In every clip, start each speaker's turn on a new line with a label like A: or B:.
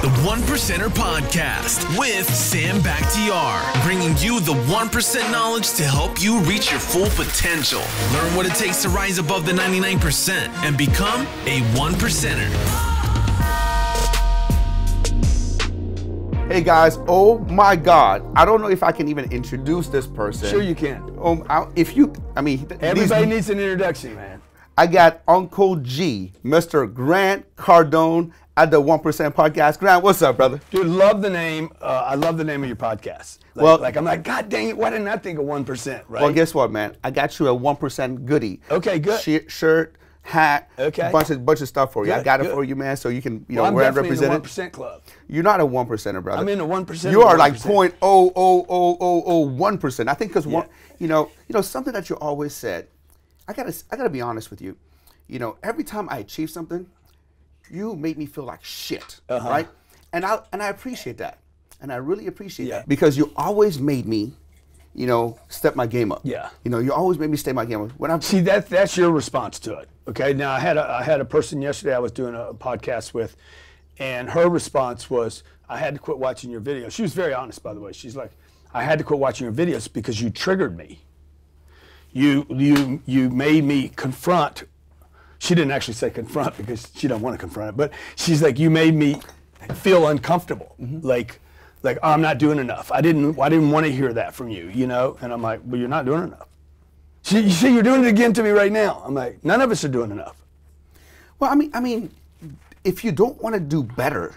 A: The One Percenter Podcast with Sam Bakhtiar, bringing you the 1% knowledge to help you reach your full potential. Learn what it takes to rise above the 99% and become a 1%er.
B: Hey guys, oh my God. I don't know if I can even introduce this person.
C: Sure you can.
B: Everybody
C: needs an introduction, man.
B: I got Uncle G, Mr. Grant Cardone at the 1% Podcast. Grant, what's up, brother?
C: Dude, love the name. I love the name of your podcast. I'm like, God dang it, why didn't I think of 1%, right?
B: Well, guess what, man? I got you a 1% goodie.
C: Okay, good.
B: Shirt, hat,
C: okay.
B: bunch of stuff for you.
C: Good,
B: I got
C: good.
B: it for you, man, so you can,
C: I'm
B: wear it
C: definitely
B: represented.
C: in the 1% club.
B: You're not a 1%er, brother.
C: I'm in the 1%.
B: You are like 0.00001%. I think because something that you always said. I gotta be honest with you. Every time I achieve something, you made me feel like shit, right? And I appreciate that, and I really appreciate that because you always made me, step my game up.
C: Yeah.
B: You always made me step my game up.
C: See, that's your response to it. Okay. Now I had a person yesterday I was doing a podcast with, and her response was, I had to quit watching your videos. She was very honest, by the way. She's like, I had to quit watching your videos because you triggered me. You made me confront. She didn't actually say confront because she don't want to confront it, but she's like, you made me feel uncomfortable. Like I'm not doing enough. I didn't want to hear that from you, And I'm like, well, you're not doing enough. You see, you're doing it again to me right now. I'm like, none of us are doing enough.
B: Well, I mean, if you don't want to do better,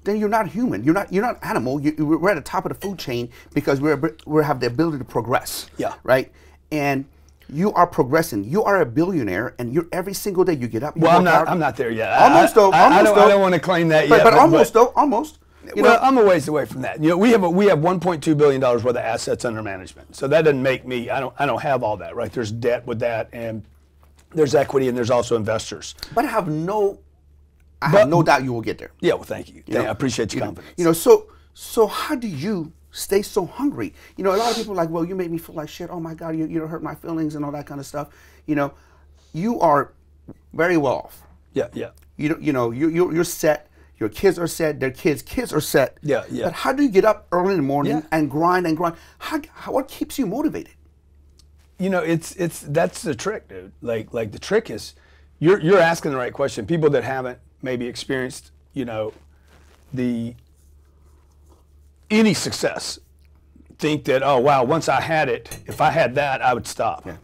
B: then you're not human. You're not animal. We're at the top of the food chain because we have the ability to progress.
C: Yeah.
B: Right. And you are progressing. You are a billionaire, and every single day you get up.
C: Well, I'm not there yet.
B: Almost though.
C: I don't want to claim that yet.
B: But almost though. Almost.
C: I'm a ways away from that. We have $1.2 billion worth of assets under management. So that doesn't make me. I don't have all that, right? There's debt with that, and there's equity, and there's also investors.
B: But I have no doubt you will get there.
C: Yeah. Well, thank you. I appreciate your confidence.
B: So how do you stay so hungry? A lot of people are like, well, you made me feel like shit. Oh my God, you hurt my feelings and all that kind of stuff. You are very well off.
C: Yeah.
B: You're set. Your kids are set. Their kids are set.
C: Yeah.
B: But how do you get up early in the morning and grind and grind? What keeps you motivated?
C: That's the trick, dude. Like the trick is, you're asking the right question. People that haven't maybe experienced, any success think that, oh wow, once I had it, if I had that, I would stop. Yeah.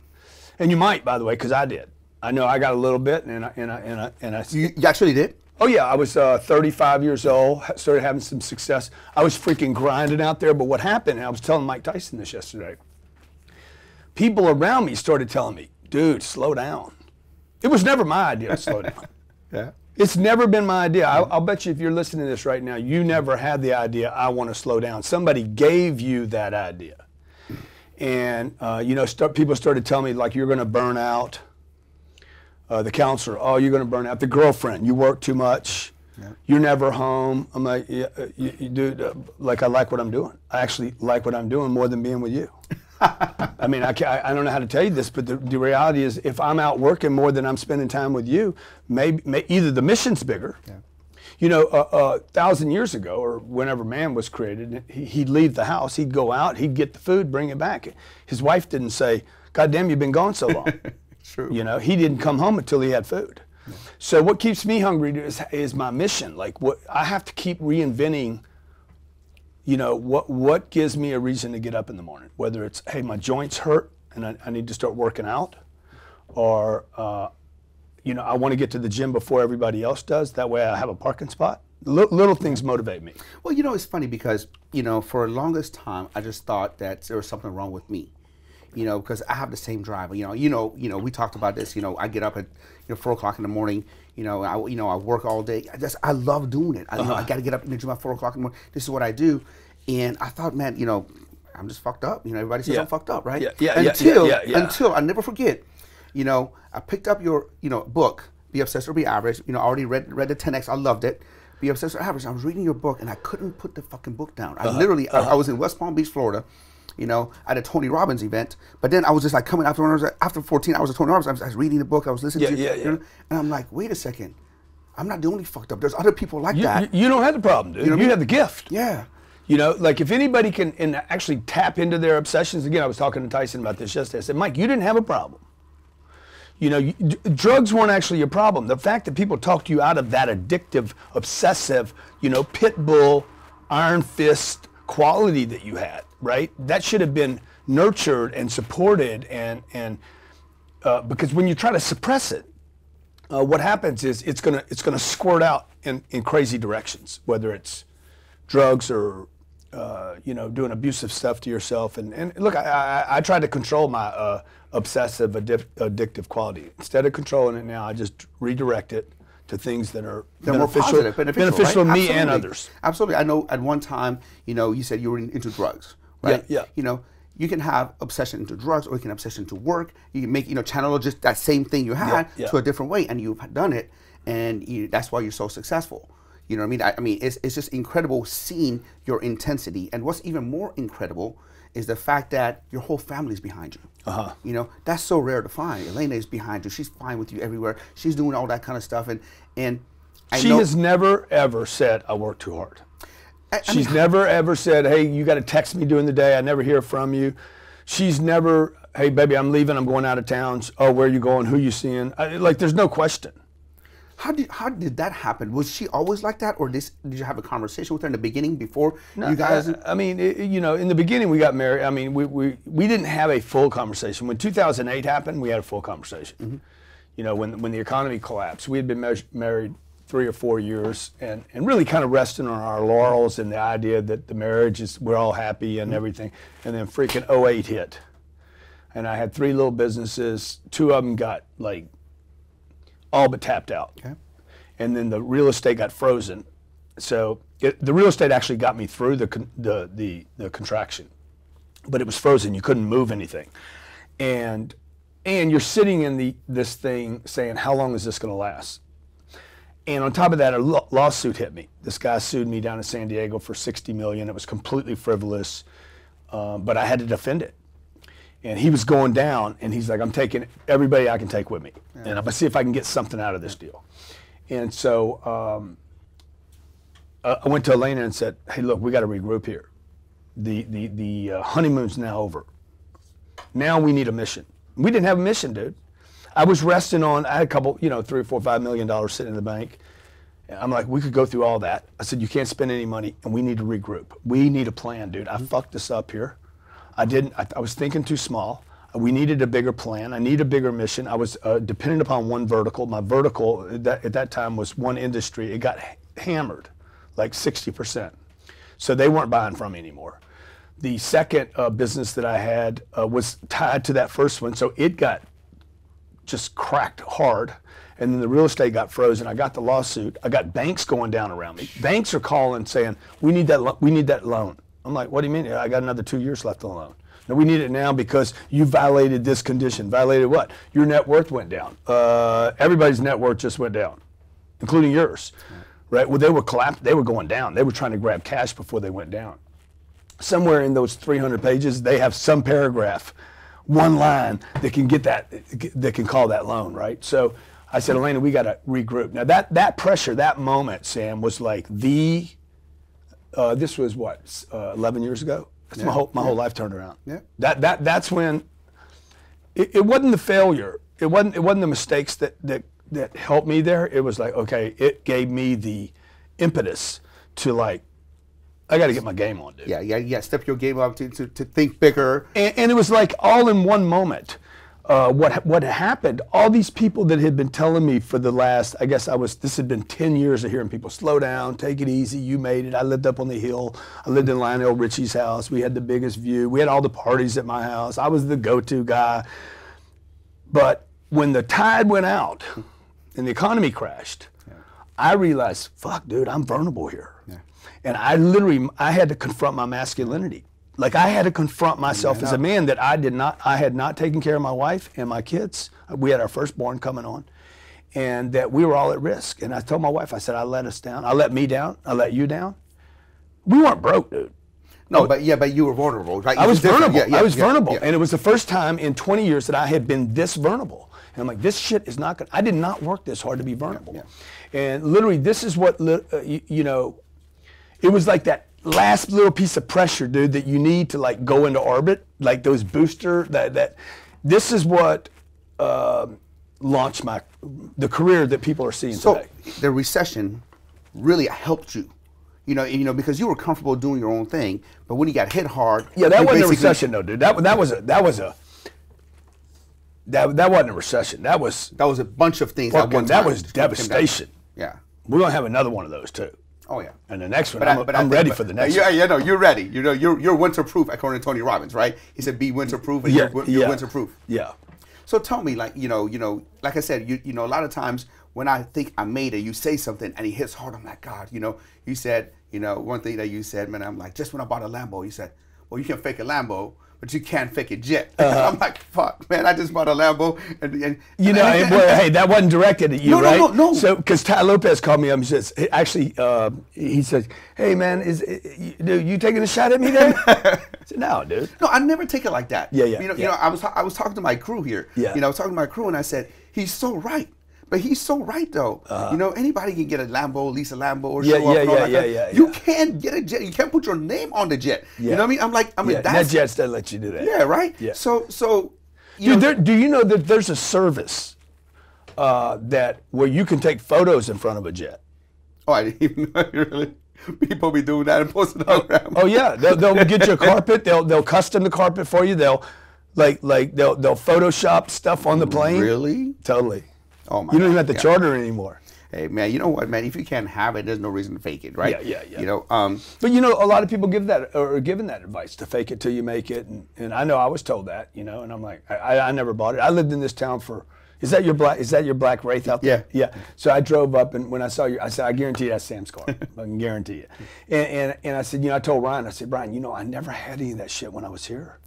C: And you might, by the way, because I did. I know I got a little bit, and I.
B: You actually did?
C: Oh yeah, I was 35 years old, started having some success. I was freaking grinding out there, but what happened, and I was telling Mike Tyson this yesterday, people around me started telling me, dude, slow down. It was never my idea to slow down.
B: Yeah.
C: It's never been my idea. I'll bet you if you're listening to this right now, you never had the idea, I want to slow down. Somebody gave you that idea. And, people started telling me, like, you're going to burn out. The counselor, oh, you're going to burn out. The girlfriend, you work too much. Yeah. You're never home. I'm like, yeah, dude, I like what I'm doing. I actually like what I'm doing more than being with you. I mean, I don't know how to tell you this, but the reality is, if I'm out working more than I'm spending time with you, maybe either the mission's bigger. Yeah. 1,000 years ago, or whenever man was created, he'd leave the house, he'd go out, he'd get the food, bring it back. His wife didn't say, God damn, you've been gone so long.
B: True.
C: He didn't come home until he had food. Yeah. So what keeps me hungry is my mission. Like, what I have to keep reinventing. What gives me a reason to get up in the morning? Whether it's, hey, my joints hurt and I need to start working out, or I want to get to the gym before everybody else does. That way I have a parking spot. Little things motivate me.
B: Well, it's funny because for the longest time I just thought that there was something wrong with me. Because I have the same drive. We talked about this. I get up at 4 o'clock in the morning. I work all day. I love doing it. I got to get up in the gym at 4 o'clock in the morning. This is what I do. And I thought, man, I'm just fucked up. Everybody says I'm fucked up, right? Until I never forget. I picked up your book, Be Obsessed or Be Average. I already read the 10X. I loved it. Be Obsessed or Average. I was reading your book and I couldn't put the fucking book down. I literally, I was in West Palm Beach, Florida. At a Tony Robbins event. But then I was just like coming after 14 hours of Tony Robbins. I was reading the book. I was listening to
C: and
B: I'm like, wait a second. I'm not the only fucked up. There's other people like that.
C: You don't have the problem, dude. You have the gift.
B: Yeah.
C: You know, like if anybody can actually tap into their obsessions, again, I was talking to Tyson about this yesterday. I said, Mike, you didn't have a problem. You know, drugs weren't actually your problem. The fact that people talk you out of that addictive, obsessive, you know, pit bull, iron fist quality that you had, right? That should have been nurtured and supported, and because when you try to suppress it, what happens is it's gonna squirt out in crazy directions, whether it's drugs or you know, doing abusive stuff to yourself. And look, I try to control my obsessive addictive quality. Instead of controlling it now, I just redirect it to things that are beneficial
B: right?
C: to me and others.
B: Absolutely. I know at one time, you know, you said you were into drugs, right?
C: Yeah.
B: You know, you can have obsession into drugs, or you can have obsession to work. You can make, you know, channel just that same thing you had to a different way, and you've done it, and that's why you're so successful. You know what I mean? I mean, it's just incredible seeing your intensity. And what's even more incredible is the fact that your whole family's behind you. You know, that's so rare to find. Elena is behind you. She's fine with you everywhere. She's doing all that kind of stuff. And
C: she has never, ever said, I work too hard. She's never, ever said, hey, you got to text me during the day. I never hear from you. She's never, hey, baby, I'm leaving. I'm going out of town. Oh, where are you going? Who you seeing? Like, there's no question.
B: How did that happen? Was she always like that, or did you have a conversation with her in the beginning before you guys?
C: I mean, you know, in the beginning we got married. I mean, we didn't have a full conversation. When 2008 happened, we had a full conversation. You know, when the economy collapsed, we had been married 3 or 4 years, and really kind of resting on our laurels and the idea that the marriage is, we're all happy and everything. And then freaking 08 hit, and I had 3 little businesses. 2 of them got like all but tapped out.
B: Okay.
C: And then the real estate got frozen. So the real estate actually got me through the contraction, but it was frozen. You couldn't move anything. And you're sitting in this thing saying, how long is this going to last? And on top of that, a lawsuit hit me. This guy sued me down in San Diego for $60 million. It was completely frivolous, but I had to defend it. And he was going down, and he's like, I'm taking everybody I can take with me. And I'm going to see if I can get something out of this deal. And so I went to Elena and said, hey, look, we got to regroup here. The honeymoon's now over. Now we need a mission. We didn't have a mission, dude. I was resting on, I had a couple, you know, $3 or $4 or $5 million sitting in the bank. And I'm like, we could go through all that. I said, you can't spend any money, and we need to regroup. We need a plan, dude. I fucked this up here. I was thinking too small. We needed a bigger plan. I need a bigger mission. I was dependent upon one vertical. My vertical at that time was one industry. It got hammered, like 60%. So they weren't buying from me anymore. The second business that I had was tied to that first one, so it got just cracked hard. And then the real estate got frozen. I got the lawsuit. I got banks going down around me. Banks are calling saying, we need that loan. I'm like, what do you mean? I got another 2 years left on the loan. No, we need it now because you violated this condition. Violated what? Your net worth went down. Everybody's net worth just went down, including yours, right? Well, they were going down. They were trying to grab cash before they went down. Somewhere in those 300 pages, they have some paragraph, one line that can get that can call that loan, right? So I said, Elena, we got to regroup. Now that pressure, that moment, Sam, was like this was what, 11 years ago? That's my whole life turned around.
B: Yeah.
C: That's when it wasn't the failure. It wasn't the mistakes that helped me there. It was like, okay, it gave me the impetus to like, I got to get my game on, dude.
B: Yeah. Step your game up to think bigger.
C: And it was like all in one moment. What happened, all these people that had been telling me for the last, I guess this had been 10 years of hearing people, slow down, take it easy, you made it. I lived up on the hill. I lived in Lionel Richie's house. We had the biggest view. We had all the parties at my house. I was the go-to guy. But when the tide went out and the economy crashed, I realized, fuck, dude, I'm vulnerable here. Yeah. And I had to confront my masculinity. Like I had to confront myself as a man that I had not taken care of my wife and my kids. We had our firstborn coming on, and that we were all at risk. And I told my wife, I said, I let us down. I let me down. I let you down. We weren't broke, dude.
B: No, but you were vulnerable, right?
C: I was vulnerable. I was vulnerable. And it was the first time in 20 years that I had been this vulnerable. And I'm like, this shit is not gonna, I did not work this hard to be vulnerable.
B: Yeah.
C: And literally, this is what, you know, it was like that last little piece of pressure, dude, that you need to like go into orbit, like those booster, this is what launched the career that people are seeing today.
B: So the recession really helped you. You know, because you were comfortable doing your own thing, but when you got hit hard,
C: yeah, that wasn't a recession, though, dude. That wasn't a recession. That was
B: a bunch of things.
C: That was devastation.
B: Yeah,
C: we're gonna have another one of those too.
B: Oh yeah.
C: And the next one, I'm ready for the next one.
B: Yeah, no, you're ready. You know, you're winterproof, according to Tony Robbins, right? He said, "Be winterproof," and you're winterproof.
C: Yeah.
B: So tell me, like, you know, like I said, you know, a lot of times when I think I made it, you say something and it hits hard. I'm like, God, you know, you said, you know, one thing that you said, man, I'm like, just when I bought a Lambo, you said, well, you can fake a Lambo, but you can't fake a jet. I'm like, fuck, man, I just bought a Lambo. And
C: you know, hey, that wasn't directed at you, right?
B: No.
C: So, because Ty Lopez called me up and says, actually, he said, hey, man, dude, you taking a shot at me there? I said, no, dude.
B: No, I never take it like that.
C: Yeah.
B: You know, I was talking to my crew here.
C: Yeah.
B: You know, I was talking to my crew and I said, he's so right. But he's so right, though. You know, anybody can get a Lambo, lease a Lambo, or show up and all that. You can't get a jet. You can't put your name on the jet. You know what I mean? I mean,
C: that jets doesn't let you do that.
B: Yeah, right?
C: Yeah.
B: So
C: dude, do you know that there's a service where you can take photos in front of a jet?
B: Oh, I didn't even know. Really? People be doing that and posting it on Lambo.
C: Oh yeah, they'll get you a carpet. They'll custom the carpet for you. They'll Photoshop stuff on the plane.
B: Really?
C: Totally.
B: Oh my!
C: You don't even have to charter anymore.
B: Hey man, you know what, man? If you can't have it, there's no reason to fake it, right?
C: Yeah.
B: You know,
C: but you know, a lot of people given that advice to fake it till you make it, and I know I was told that, you know, and I'm like, I never bought it. I lived in this town for. Is that your black Wraith out there?
B: Yeah.
C: So I drove up, and when I saw you, I said, I guarantee that's Sam's car. I can guarantee it. And I said, you know, I told Ryan, I said, Brian, you know, I never had any of that shit when I was here.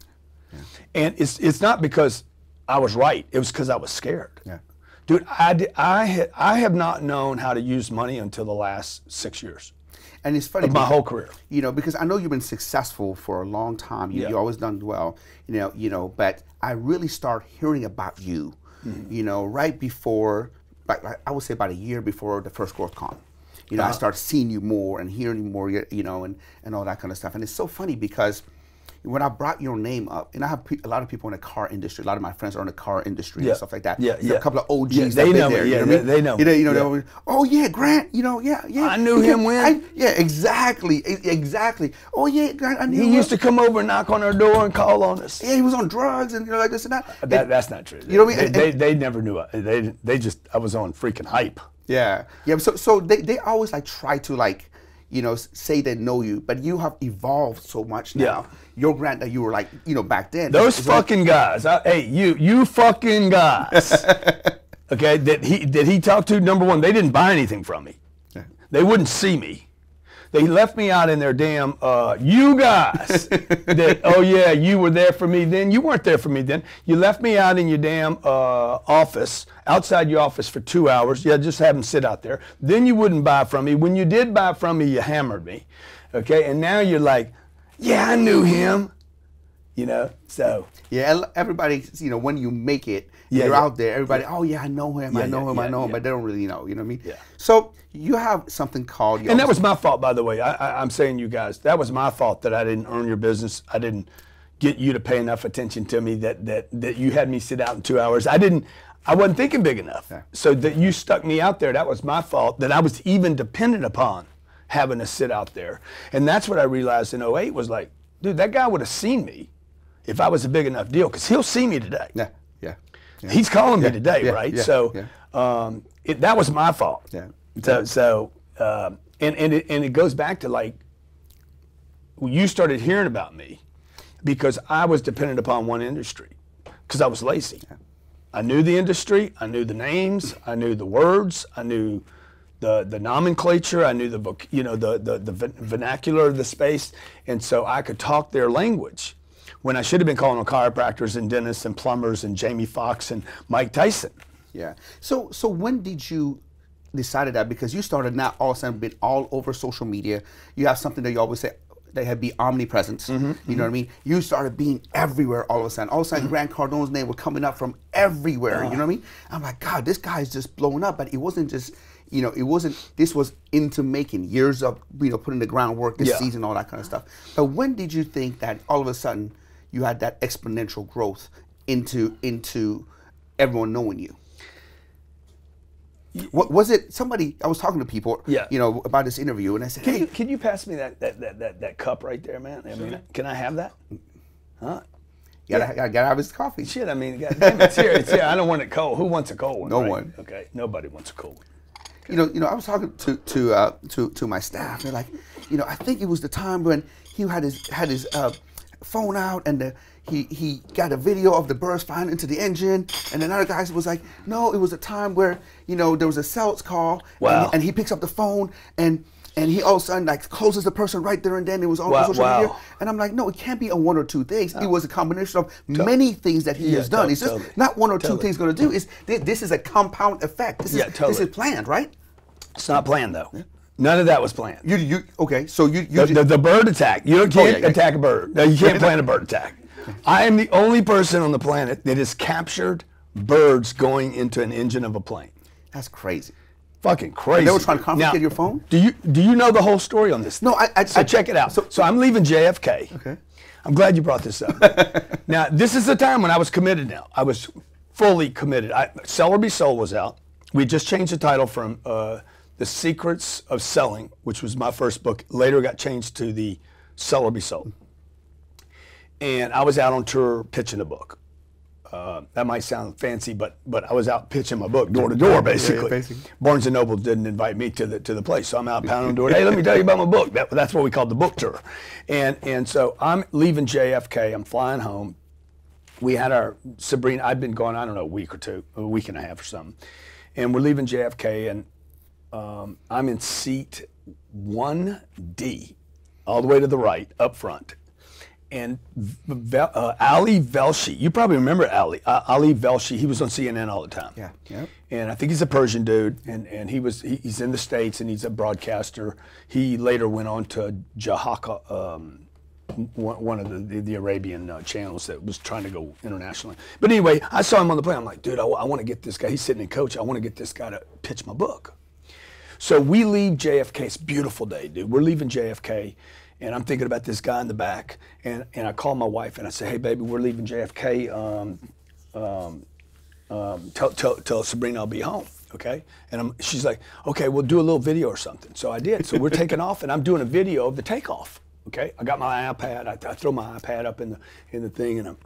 C: Yeah. And it's not because I was right. It was because I was scared.
B: Yeah.
C: Dude, I have not known how to use money until the last 6 years.
B: And it's funny.
C: Of my whole career.
B: You know, because I know you've been successful for a long time. You've always done well. You know, but I really start hearing about you, you know, right before, like I would say about a year before the first GrowthCon. You know, I started seeing you more and hearing you more, you know, and all that kind of stuff. And it's so funny because when I brought your name up, and I have a lot of people in the car industry, a lot of my friends are in the car industry and stuff like that. A couple of OGs
C: they know
B: there.
C: Me.
B: You know what I mean?
C: They know me.
B: You know, oh yeah, Grant. You know, yeah.
C: I knew him when.
B: Yeah, exactly. Oh yeah, Grant. I knew him.
C: He used to come over and knock on our door and call on us.
B: Yeah, he was on drugs and like this and that.
C: That's not true.
B: You know what I mean?
C: They never knew. They just I was on freaking hype.
B: Yeah. So they always like try to like, you know, say they know you, but you have evolved so much now.
C: Yeah.
B: Your Grant that you were like, you know, back then.
C: Those fucking guys. Hey, you fucking guys. Okay, that he talked to. Number one, they didn't buy anything from me. Yeah. They wouldn't see me. They left me out in their damn, you guys, that, oh yeah, you were there for me then. You weren't there for me then. You left me out in your damn office, outside your office for 2 hours. Yeah, just have them sit out there. Then you wouldn't buy from me. When you did buy from me, you hammered me. Okay, and now you're like, yeah, I knew him. You know, so.
B: Yeah, everybody, you know, when you make it, you're out there, everybody, oh yeah, I know him, I know him, but they don't really know, you know what I mean?
C: Yeah.
B: So you have something called...
C: And that was my fault, by the way. I'm saying you guys, that was my fault that I didn't earn your business. I didn't get you to pay enough attention to me that you had me sit out in 2 hours. I wasn't thinking big enough. Yeah. So that you stuck me out there, that was my fault, that I was even dependent upon having to sit out there. And that's what I realized in 08 was like, dude, that guy would have seen me if I was a big enough deal, because he'll see me today.
B: Yeah.
C: He's calling me today, right? So that was my fault.
B: Yeah.
C: And it goes back to like, you started hearing about me because I was dependent upon one industry because I was lazy. Yeah. I knew the industry, I knew the names, I knew the words, I knew the nomenclature, I knew the vernacular of the space, and so I could talk their language when I should have been calling them chiropractors and dentists and plumbers and Jamie Foxx and Mike Tyson.
B: Yeah. So when did you decided that? Because you started now all of a sudden being all over social media. You have something that you always say, They had be omnipresent. You know what I mean? You started being everywhere all of a sudden. All of a sudden, Grant Cardone's name was coming up from everywhere. You know what I mean? I'm like, God, this guy's just blowing up. But it wasn't just, you know, it wasn't. This was into making years of, you know, putting the groundwork, this season, all that kind of stuff. But when did you think that all of a sudden you had that exponential growth into everyone knowing you? What was it? Somebody, I was talking to people, you know, about this interview, and I said, "Hey,
C: can you pass me that cup right there, man? I mean, can I have that? Huh?
B: I gotta have his coffee."
C: Shit, I mean, goddamn, it's here. It's here. I don't want it cold. Who wants a cold one?
B: No
C: right?
B: one.
C: Okay, nobody wants a cold one. Okay.
B: You know, I was talking to my staff. They're like, you know, I think it was the time when he had his phone out, and he got a video of the birds flying into the engine, and then other guys was like, no, it was a time where, you know, there was a sales call, and he picks up the phone, and he all of a sudden like closes the person right there and then. It was all social media, and I'm like, no, it can't be a one or two things. It was a combination of many things that he has done. It's just not one or two things going to do. This is a compound effect. This is planned, right?
C: It's not planned though. None of that was planned.
B: Okay? So
C: the bird attack. You can't attack a bird. No, you can't plan a bird attack. I am the only person on the planet that has captured birds going into an engine of a plane.
B: That's crazy.
C: Fucking crazy.
B: And they were trying to confiscate your phone?
C: Do you know the whole story on this?
B: No,
C: So check it out. So I'm leaving JFK.
B: Okay.
C: I'm glad you brought this up. Now, this is the time when I was committed now. I was fully committed. Sell or Be Sold was out. We just changed the title from The Secrets of Selling, which was my first book. Later got changed to The Sell or Be Sold. And I was out on tour pitching a book. That might sound fancy, but I was out pitching my book door to door, basically.
B: Yeah, basically.
C: Barnes and Noble didn't invite me to the place, so I'm out pounding on the door. Hey, let me tell you about my book. That's what we called the book tour. And so I'm leaving JFK. I'm flying home. We had our Sabrina. I'd been gone, I don't know, a week or two, a week and a half or something. And we're leaving JFK, and I'm in seat 1D, all the way to the right, up front. And Ali Velshi, you probably remember Ali. Ali Velshi, he was on CNN all the time.
B: Yeah, yeah.
C: And I think he's a Persian dude, and he's in the States, and he's a broadcaster. He later went on to Jahaka, one of the Arabian channels that was trying to go internationally. But anyway, I saw him on the plane. I'm like, dude, I want to get this guy. He's sitting in coach. I want to get this guy to pitch my book. So we leave JFK. It's a beautiful day, dude. We're leaving JFK. And I'm thinking about this guy in the back, and I call my wife and I say, hey, baby, we're leaving JFK. Tell Sabrina I'll be home, okay? And she's like, okay, we'll do a little video or something. So I did. So we're taking off, and I'm doing a video of the takeoff, okay? I got my iPad. I throw my iPad up in the thing, and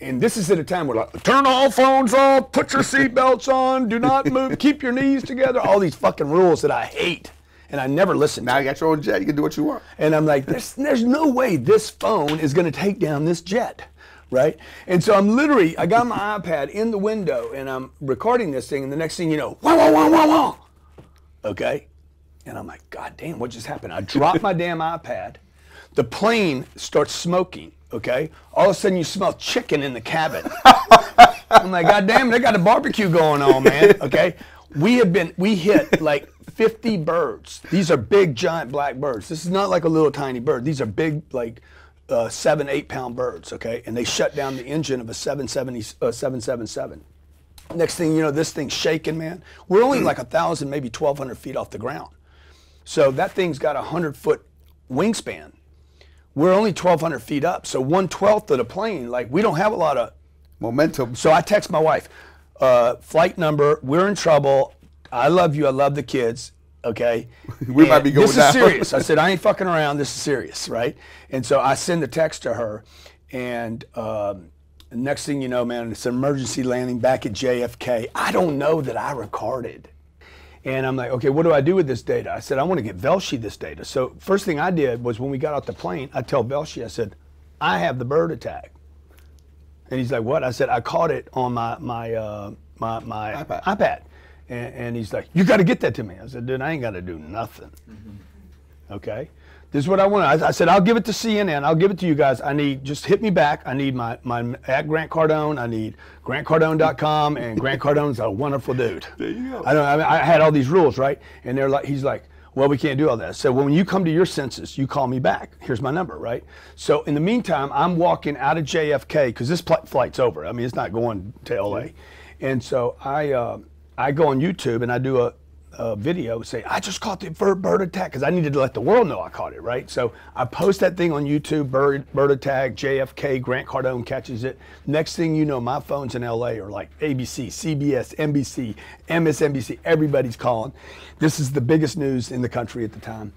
C: and this is at a time where like, turn all phones off, put your seatbelts on, do not move, keep your knees together, all these fucking rules that I hate. And I never listened to.
B: Now you got your own jet, you can do what you want.
C: And I'm like, there's no way this phone is gonna take down this jet, right? And so I got my iPad in the window and I'm recording this thing, and the next thing you know, wah, wah, wah, wah, wah. Okay? And I'm like, God damn, what just happened? I dropped my damn iPad. The plane starts smoking, okay? All of a sudden you smell chicken in the cabin. I'm like, God damn, they got a barbecue going on, man, okay? We hit like 50 birds. These are big, giant black birds. This is not like a little tiny bird. These are big, like 7, 8 pound birds, okay? And they shut down the engine of a 777. Next thing you know, this thing's shaking, man. We're only like 1,000, maybe 1,200 feet off the ground. So that thing's got a 100-foot wingspan. We're only 1,200 feet up. So 1/12 of the plane, like we don't have a lot of
B: momentum.
C: So I text my wife, flight number, we're in trouble. I love you. I love the kids. Okay.
B: We might be going down.
C: This is serious. I said, I ain't fucking around. This is serious, right? And so I send a text to her, and next thing you know, man, it's an emergency landing back at JFK. I don't know that I recorded. And I'm like, okay, what do I do with this data? I said, I want to get Velshi this data. So first thing I did was when we got off the plane, I tell Velshi, I said, I have the bird attack. And he's like, what? I said, I caught it on my iPad. And he's like, you got to get that to me. I said, dude, I ain't got to do nothing. Okay? This is what I want. I said, I'll give it to CNN. I'll give it to you guys. Just hit me back. I need my at Grant Cardone. I need grantcardone.com, and Grant Cardone's a wonderful dude.
B: There you go.
C: I had all these rules, right? And he's like, Well, we can't do all that. So when you come to your senses, you call me back. Here's my number, right? So in the meantime, I'm walking out of JFK because this flight's over. I mean, it's not going to LA. And so I go on YouTube and I do a video, say, I just caught the bird attack, because I needed to let the world know I caught it, right? So I post that thing on YouTube, bird attack, JFK, Grant Cardone catches it. Next thing you know, my phones in LA are like ABC, CBS, NBC, MSNBC, everybody's calling. This is the biggest news in the country at the time.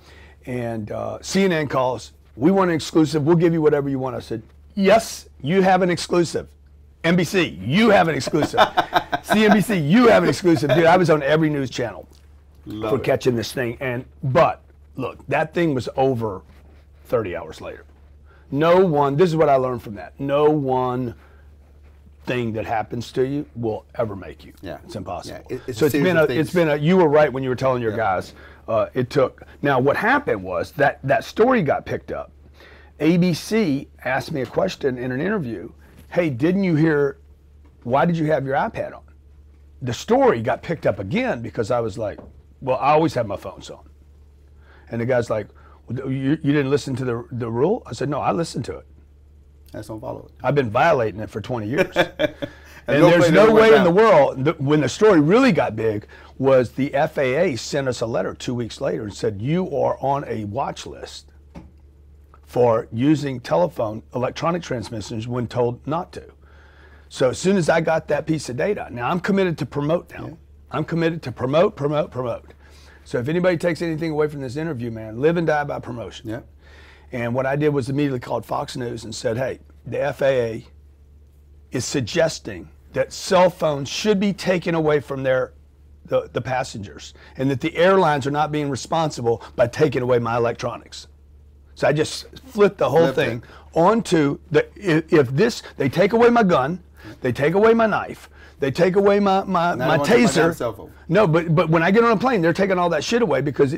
C: And CNN calls, we want an exclusive, we'll give you whatever you want. I said, yes, you have an exclusive. NBC, you have an exclusive. CNBC, you have an exclusive. Dude, I was on every news channel for catching this thing. But look, that thing was over 30 hours later. No one, this is what I learned from that. No one thing that happens to you will ever make you. Yeah. It's impossible. Yeah. So it's been a, you were right when you were telling your guys, it took. Now what happened was that story got picked up. ABC asked me a question in an interview. Hey, didn't you hear, why did you have your iPad on? The story got picked up again because I was like, well, I always have my phones on. And the guy's like, well, you didn't listen to the rule? I said, no, I listened to it.
B: I just don't follow it.
C: I've been violating it for 20 years. and there's no way in the world, when the story really got big, was the FAA sent us a letter 2 weeks later and said, you are on a watch list for using electronic transmissions when told not to. So as soon as I got that piece of data, now I'm committed to promote now. Yeah. I'm committed to promote. So if anybody takes anything away from this interview, man, live and die by promotion. Yeah. And what I did was immediately called Fox News and said, hey, the FAA is suggesting that cell phones should be taken away from the passengers, and that the airlines are not being responsible by taking away my electronics. So I just flipped the whole thing onto they take away my gun, they take away my knife, they take away my taser. No, but when I get on a plane, they're taking all that shit away because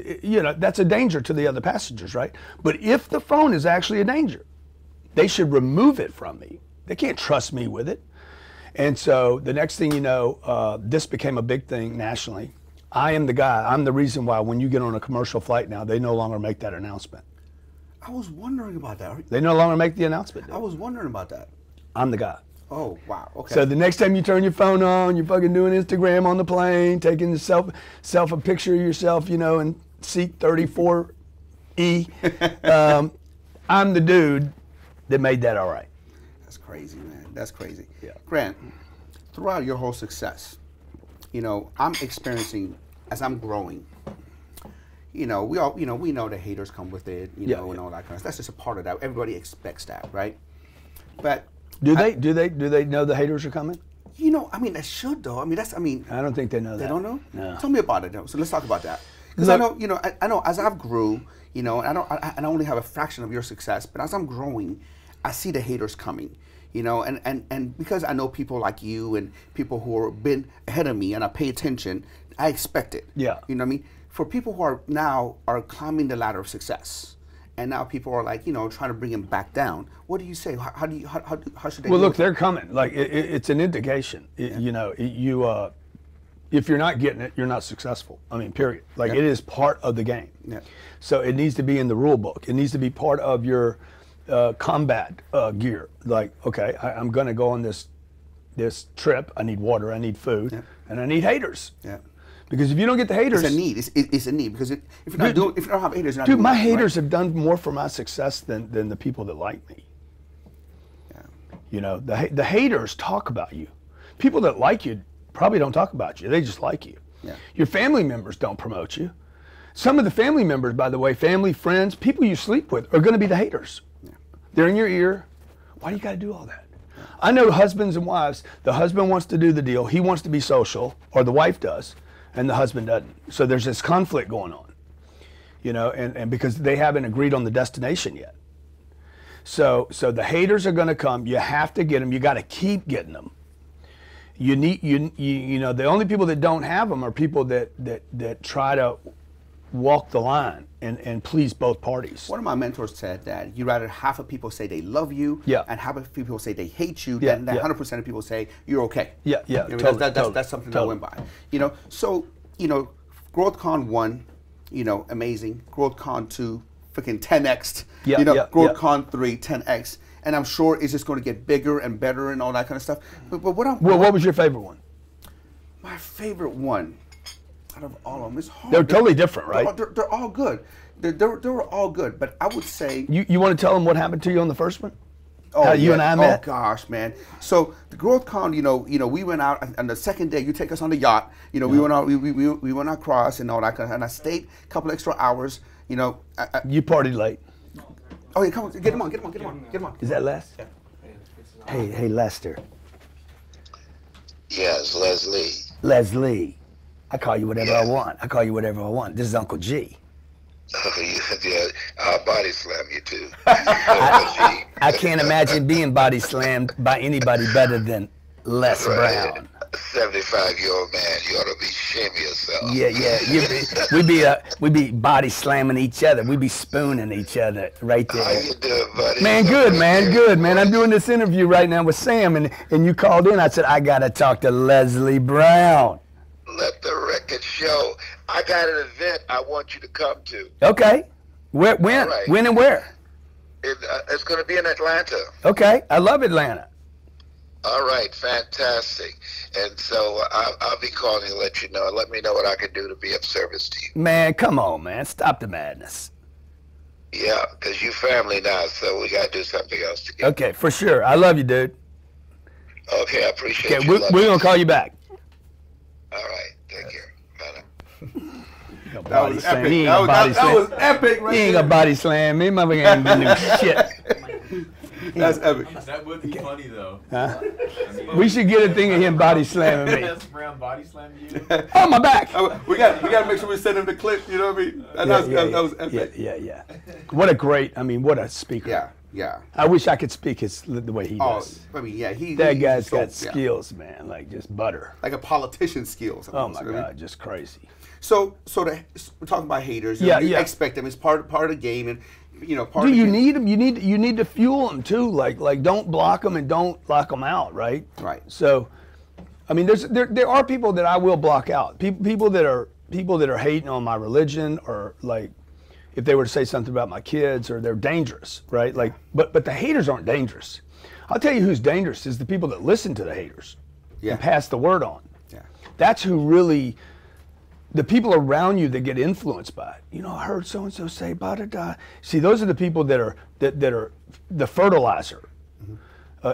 C: that's a danger to the other passengers, right? But if the phone is actually a danger, they should remove it from me. They can't trust me with it. And so the next thing you know, this became a big thing nationally. I am the guy. I'm the reason why when you get on a commercial flight now, they no longer make that announcement.
B: I was wondering about that.
C: They no longer make the announcement.
B: I was wondering about that.
C: I'm the guy.
B: Oh, wow. Okay.
C: So the next time you turn your phone on, you're fucking doing Instagram on the plane, taking a picture of yourself, in seat 34E. I'm the dude that made that all right.
B: That's crazy, man. That's crazy.
C: Yeah.
B: Grant, throughout your whole success, I'm experiencing, as I'm growing, we know the haters come with it, and all that kind of stuff. That's just a part of that. Everybody expects that, right? But
C: do they know the haters are coming?
B: They should though. I
C: don't think they know that.
B: They don't know?
C: No.
B: Tell me about it though. So let's talk about that. Because I know as I've grew, and I only have a fraction of your success, but as I'm growing, I see the haters coming. And because I know people like you and people who have been ahead of me and I pay attention, I expect it.
C: Yeah.
B: You know what I mean? For people who are climbing the ladder of success, and now people are trying to bring them back down. What do you say? How should they?
C: Well, look, they're coming. Like it's an indication. If you're not getting it, you're not successful. I mean, period. Like it is part of the game. Yeah. So it needs to be in the rule book. It needs to be part of your combat gear. Like, okay, I'm going to go on this trip. I need water. I need food, and I need haters. Yeah. Because if you don't get the haters,
B: it's a need. It's a need because if you don't have haters, you're not
C: dude, my haters have done more for my success than the people that like me. Yeah. The haters talk about you. People that like you probably don't talk about you. They just like you. Yeah. Your family members don't promote you. Some of the family members, by the way, family, friends, people you sleep with, are going to be the haters. Yeah. They're in your ear. Why do you got to do all that? Yeah. I know husbands and wives. The husband wants to do the deal. He wants to be social, or the wife does. And the husband doesn't. So there's this conflict going on, and because they haven't agreed on the destination yet. So the haters are going to come. You have to get them. You got to keep getting them. The only people that don't have them are people that try to walk the line and please both parties.
B: One of my mentors said that you'd rather half of people say they love you and half of people say they hate you than 100% of people say you're okay.
C: Yeah, yeah.
B: That's something I went by. So, GrowthCon 1, amazing. GrowthCon 2, freaking 10x.
C: Yeah,
B: GrowthCon 3, 10x. And I'm sure it's just going to get bigger and better and all that kind of stuff. But what
C: was your favorite one?
B: My favorite one, out of all of them, is hard.
C: They're totally different, right?
B: They're all good. They were all good, but I would say...
C: You want to tell them what happened to you on the first one?
B: Oh,
C: how you and I met?
B: Oh gosh, man. So the GrowthCon, we went out on the second day. You take us on the yacht. We went out. We went across and all that. And I stayed a couple extra hours.
C: You partied late.
B: Oh yeah, come on, get him on.
C: Is that Les?
B: Yeah.
C: Hey, Lester.
D: Yes, Leslie.
C: Leslie. I call you whatever I want. This is Uncle G.
D: Yeah, I'll body slam you too.
C: I can't imagine being body slammed by anybody better than Les Brown.
D: 75-year-old man, you ought to be shaming yourself.
C: Yeah. We'd be body slamming each other. We'd be spooning each other right there.
D: How you doing, buddy?
C: Man, good, man. I'm doing this interview right now with Sam, and you called in. I said, I got to talk to Leslie Brown.
D: Let the record show. I got an event I want you to come to.
C: Okay. When?
D: Right.
C: When and where?
D: It's going to be in Atlanta.
C: Okay. I love Atlanta.
D: All right. Fantastic. And so I'll be calling to let you know. Let me know what I can do to be of service to you.
C: Man, come on, man. Stop the madness.
D: Yeah, because you family now, so we got to do something else together.
C: Okay, for sure. I love you, dude.
D: Okay, I appreciate
C: you.
D: We're
C: going to call you back.
D: All right. Take care. Bye.
B: That was epic. That was epic, right?
C: He ain't gonna body slam me. Motherfucker ain't gonna do shit.
B: That's epic.
E: That would be funny though.
C: Huh? We should get a thing of him body slamming me.
E: Les Brown body slamming you.
C: On my back.
B: We got to make sure we send him the clip. You know what I mean? That was epic.
C: Yeah. What a speaker.
B: Yeah.
C: I wish I could speak the way he does.
B: I mean, yeah,
C: that guy's got skills, man, like just butter.
B: Like a politician's skills.
C: Oh my God, just crazy.
B: So we're talking about haters. You expect them. It's part of the game, and part.
C: You need them. You need to fuel them too. Like don't block them and don't lock them out. Right.
B: Right.
C: So, I mean, there are people that I will block out. People that are hating on my religion, or like if they were to say something about my kids, or they're dangerous, right? Like, but the haters aren't dangerous. I'll tell you who's dangerous is the people that listen to the haters and pass the word on.
B: Yeah. That's
C: who really. The people around you that get influenced by it. I heard so and so say da. See, those are the people that are the fertilizer.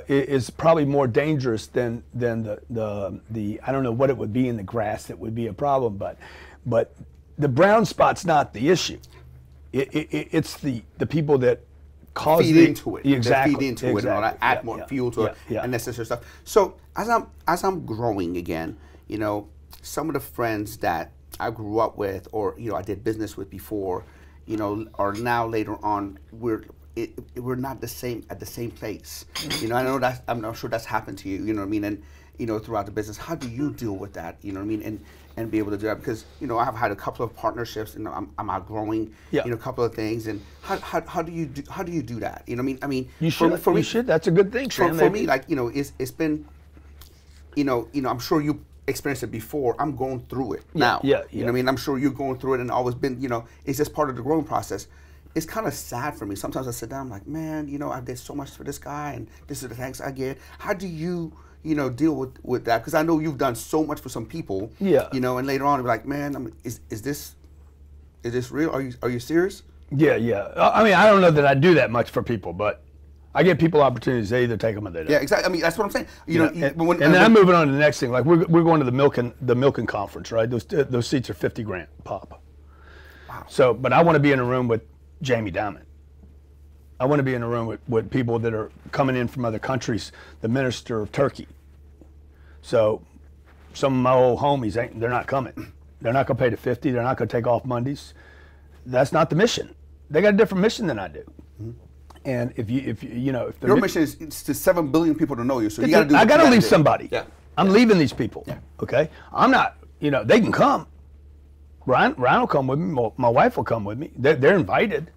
C: Is probably more dangerous than the I don't know what it would be in the grass that would be a problem, but the brown spot's not the issue. It's the people that cause
B: feed into it.
C: Exactly.
B: Feed into it and all that, add more fuel to it, unnecessary stuff. So as I'm growing again, some of the friends that I grew up with, or I did business with before, are now later on we're not the same at the same place. I know that I'm not sure that's happened to you. You know what I mean? And throughout the business, how do you deal with that? You know what I mean? And be able to do that, because I've had a couple of partnerships, and I'm outgrowing a couple of things. And how do you do that? You know what I mean?
C: You should. For me, that's a good thing.
B: For me, like it's been, I'm sure you experienced it before. I'm going through it now. You know what I mean? I'm sure you're going through it, and always been. It's just part of the growing process. It's kind of sad for me. Sometimes I sit down, I'm like, man, I did so much for this guy, and this is the thanks I get. How do you, deal with that? Because I know you've done so much for some people. Yeah. And later on, you're like, man, is this real? Are you serious?
C: Yeah. I mean, I don't know that I do that much for people, but I give people opportunities. They either take them or they don't.
B: Yeah, exactly. I mean, that's what I'm saying.
C: And then I'm moving on to the next thing. Like we're going to the Milken conference, right? Those seats are $50,000 pop. Wow. So, but I want to be in a room with Jamie Dimon. I want to be in a room with people that are coming in from other countries. The minister of Turkey. So, some of my old homies they're not coming. They're not going to pay the $50. They're not going to take off Mondays. That's not the mission. They got a different mission than I do. Mm-hmm. And if
B: your mission is to 7 billion people to know you, so you got to do.
C: I got to leave somebody.
B: Yeah.
C: I'm leaving these people.
B: Yeah.
C: Okay. I'm not. They can come. Ryan will come with me. My wife will come with me. They're invited.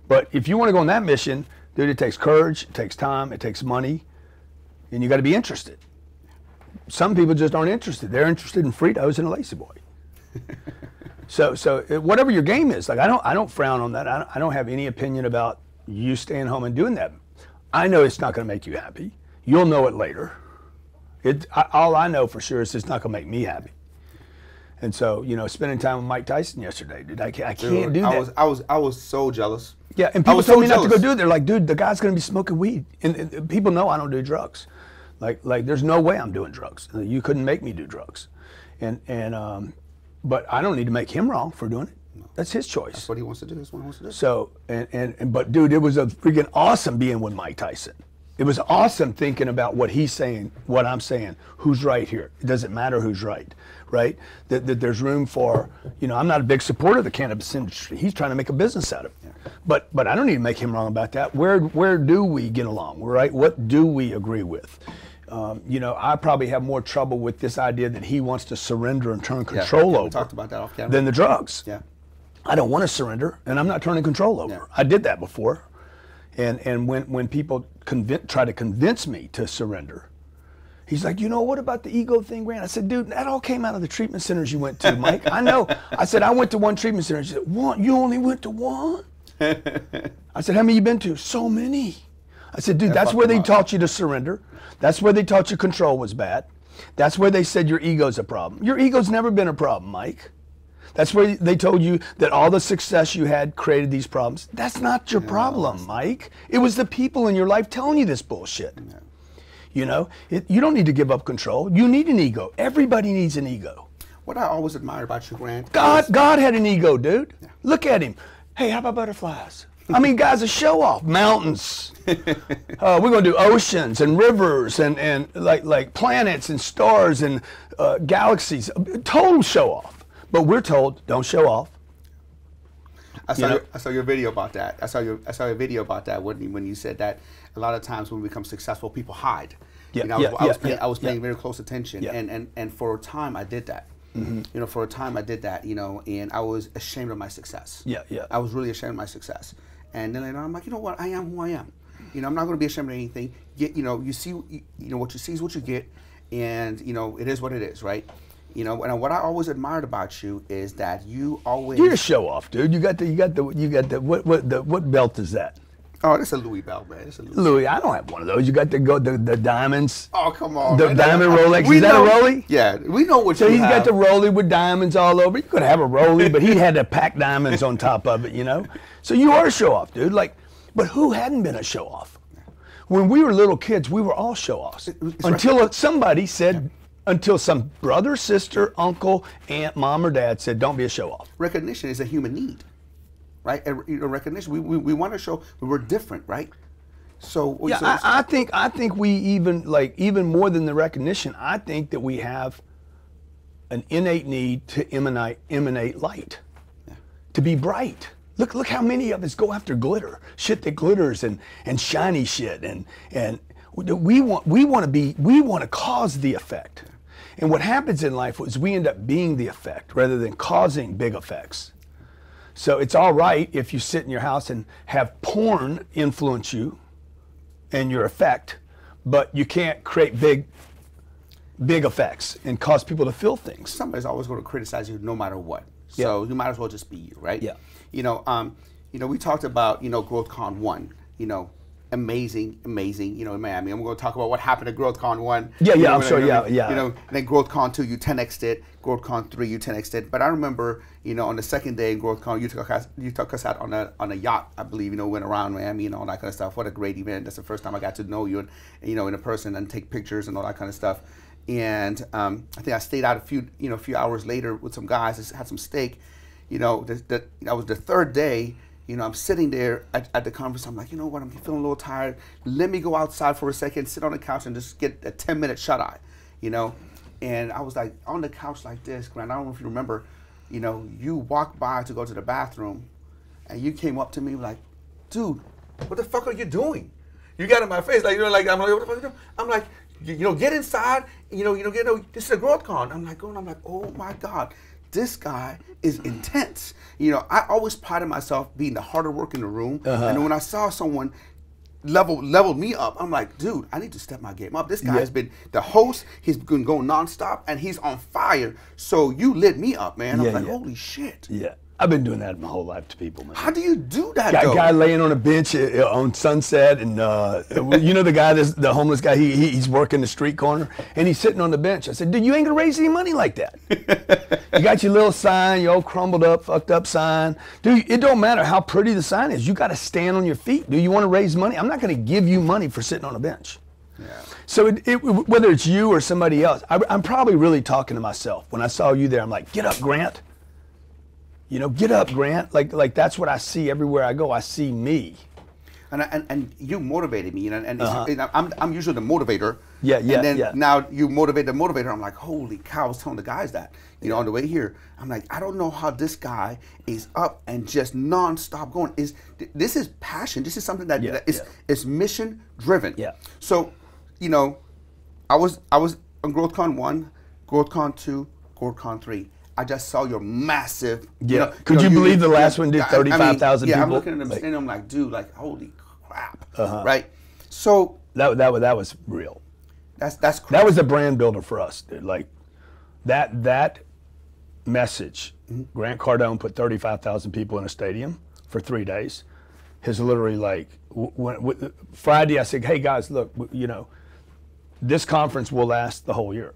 C: But if you want to go on that mission, dude, it takes courage, it takes time, it takes money, and you got to be interested. Some people just aren't interested. They're interested in Fritos and a Lazy Boy. So whatever your game is, like I don't frown on that. I don't have any opinion about you staying home and doing that. I know it's not going to make you happy. You'll know it later. All I know for sure is it's not going to make me happy. And so, you know, spending time with Mike Tyson yesterday, dude, I can't do that.
B: I was so jealous.
C: Yeah, and people told me not to go do it. They're like, dude, the guy's going to be smoking weed. And people know I don't do drugs. Like there's no way I'm doing drugs. You couldn't make me do drugs. But I don't need to make him wrong for doing it. No. That's his choice.
B: That's what he wants to do. That's what he wants to do.
C: So, but dude, it was a freaking awesome being with Mike Tyson. It was awesome thinking about what he's saying, what I'm saying, who's right here. It doesn't matter who's right? That there's room for, you know, I'm not a big supporter of the cannabis industry. He's trying to make a business out of it. Yeah. But I don't need to make him wrong about that. Where do we get along, right? What do we agree with? You know, I probably have more trouble with this idea that he wants to surrender and turn control over.
B: We talked about that off camera.
C: Than the drugs.
B: Yeah.
C: I don't want to surrender, and I'm not turning control over. Yeah. I did that before. And when people try to convince me to surrender, he's like, you know, what about the ego thing, Grant? I said, dude, that all came out of the treatment centers you went to, Mike. I know. I said, I went to one treatment center. He said, one? You only went to one? I said, how many you been to? So many. I said, dude, that's where they taught you to surrender. That's where they taught you control was bad. That's where they said your ego's a problem. Your ego's never been a problem, Mike. That's where they told you that all the success you had created these problems. That's not your problem, Mike. It was the people in your life telling you this bullshit. Yeah. You know, you don't need to give up control. You need an ego. Everybody needs an ego.
B: What I always admire about you, Grant.
C: God had an ego, dude. Yeah. Look at him. Hey, how about butterflies? I mean, guys, a show off. Mountains. We're going to do oceans and rivers and like planets and stars and galaxies. Total show off. But we're told, don't show off.
B: I saw your video about that. I saw your video about that when you said that a lot of times when we become successful, people hide. Yeah, you know, I was paying very close attention, and for a time I did that. Mm-hmm. You know, for a time I did that. You know, and I was ashamed of my success. Yeah. I was really ashamed of my success, and then later on, I'm like, you know what? I am who I am. You know, I'm not going to be ashamed of anything. You know, you see, you know what you see is what you get, and you know it is what it is, right? You know, and what I always admired about you is that you always.
C: You're a show off, dude. You got the what belt is that?
B: Oh, that's a Louis belt, man. It's a
C: Louis. I don't have one of those. You got the diamonds.
B: Oh, come on.
C: The diamond Rolex. Is that a Rollie?
B: Yeah, we know what
C: so
B: you
C: have. So he's got the Rollie with diamonds all over. You could have a Rollie, but he had to pack diamonds on top of it, you know? So you are a show off, dude. Like, but who hadn't been a show off? When we were little kids, we were all show offs. Until somebody said, until some brother, sister, uncle, aunt, mom, or dad said, don't be a show off.
B: Recognition is a human need. Right, recognition. We want to show we're different, right? So
C: yeah, so I think we even more than the recognition. I think that we have an innate need to emanate light, to be bright. Look how many of us go after glitter, shit that glitters and shiny shit, and we want to cause the effect. And what happens in life is we end up being the effect rather than causing big effects. So it's all right if you sit in your house and have porn influence you and your effect, but you can't create big effects and cause people to feel things.
B: Somebody's always going to criticize you no matter what. So you might as well just be you, right? Yeah. You know, we talked about, GrowthCon 1, amazing, in Miami. I'm going to talk about what happened at GrowthCon 1.
C: Yeah, I'm sure, yeah.
B: And then GrowthCon 2, you 10x'd it. GrowthCon 3, you 10x'd it. But I remember, on the second day in GrowthCon, you took us out on a yacht, I believe, went around Miami and all that kind of stuff. What a great event. That's the first time I got to know you, and, in a person and take pictures and all that kind of stuff. And I think I stayed out a few hours later with some guys, had some steak. That was the third day. I'm sitting there at the conference. I'm like, you know what? I'm feeling a little tired. Let me go outside for a second, sit on the couch, and just get a 10-minute shut-eye, And I was like on the couch like this, Grant. I don't know if you remember, you walked by to go to the bathroom, and you came up to me like, dude, what the fuck are you doing? You got in my face like, I'm like, what the fuck are you doing? I'm like, get inside. This is a GrowthCon. I'm like, oh my God. This guy is intense. I always prided myself being the harder work in the room. And when I saw someone leveled me up. I'm like, dude, I need to step my game up. This guy has been the host. He's been going nonstop, and he's on fire. So you lit me up, man. I was like, holy shit.
C: Yeah. I've been doing that my whole life to people, man.
B: How do you do that,
C: Got
B: though?
C: a guy laying on a bench on Sunset, and you know the guy, the homeless guy, he's working the street corner, and he's sitting on the bench. I said, dude, you ain't gonna raise any money like that. You got your little sign, your old crumbled up, fucked up sign. Dude, it don't matter how pretty the sign is. You got to stand on your feet. Do you want to raise money? I'm not gonna give you money for sitting on a bench. Yeah. So whether it's you or somebody else, I'm probably really talking to myself. When I saw you there, I'm like, get up, Grant. You know, get up, Grant. Like that's what I see everywhere I go. I see me.
B: And you motivated me, you know, and I'm usually the motivator.
C: Yeah.
B: And then now you motivate the motivator. I'm like, holy cow! I was telling the guys that, you know, on the way here. I'm like, I don't know how this guy is up and just nonstop going. This is passion? This is something that is mission driven. Yeah. So, you know, I was on GrowthCon 1, GrowthCon 2, GrowthCon 3. I just saw your massive.
C: Yeah. Could you believe the last one did 35,000 people?
B: Yeah, I'm looking at them and I'm like, dude, like, holy crap, right? So
C: that was real.
B: That's crazy.
C: That was a brand builder for us, dude. Like that message. Grant Cardone put 35,000 people in a stadium for 3 days. His literally like Friday. I said, hey guys, look, you know, this conference will last the whole year.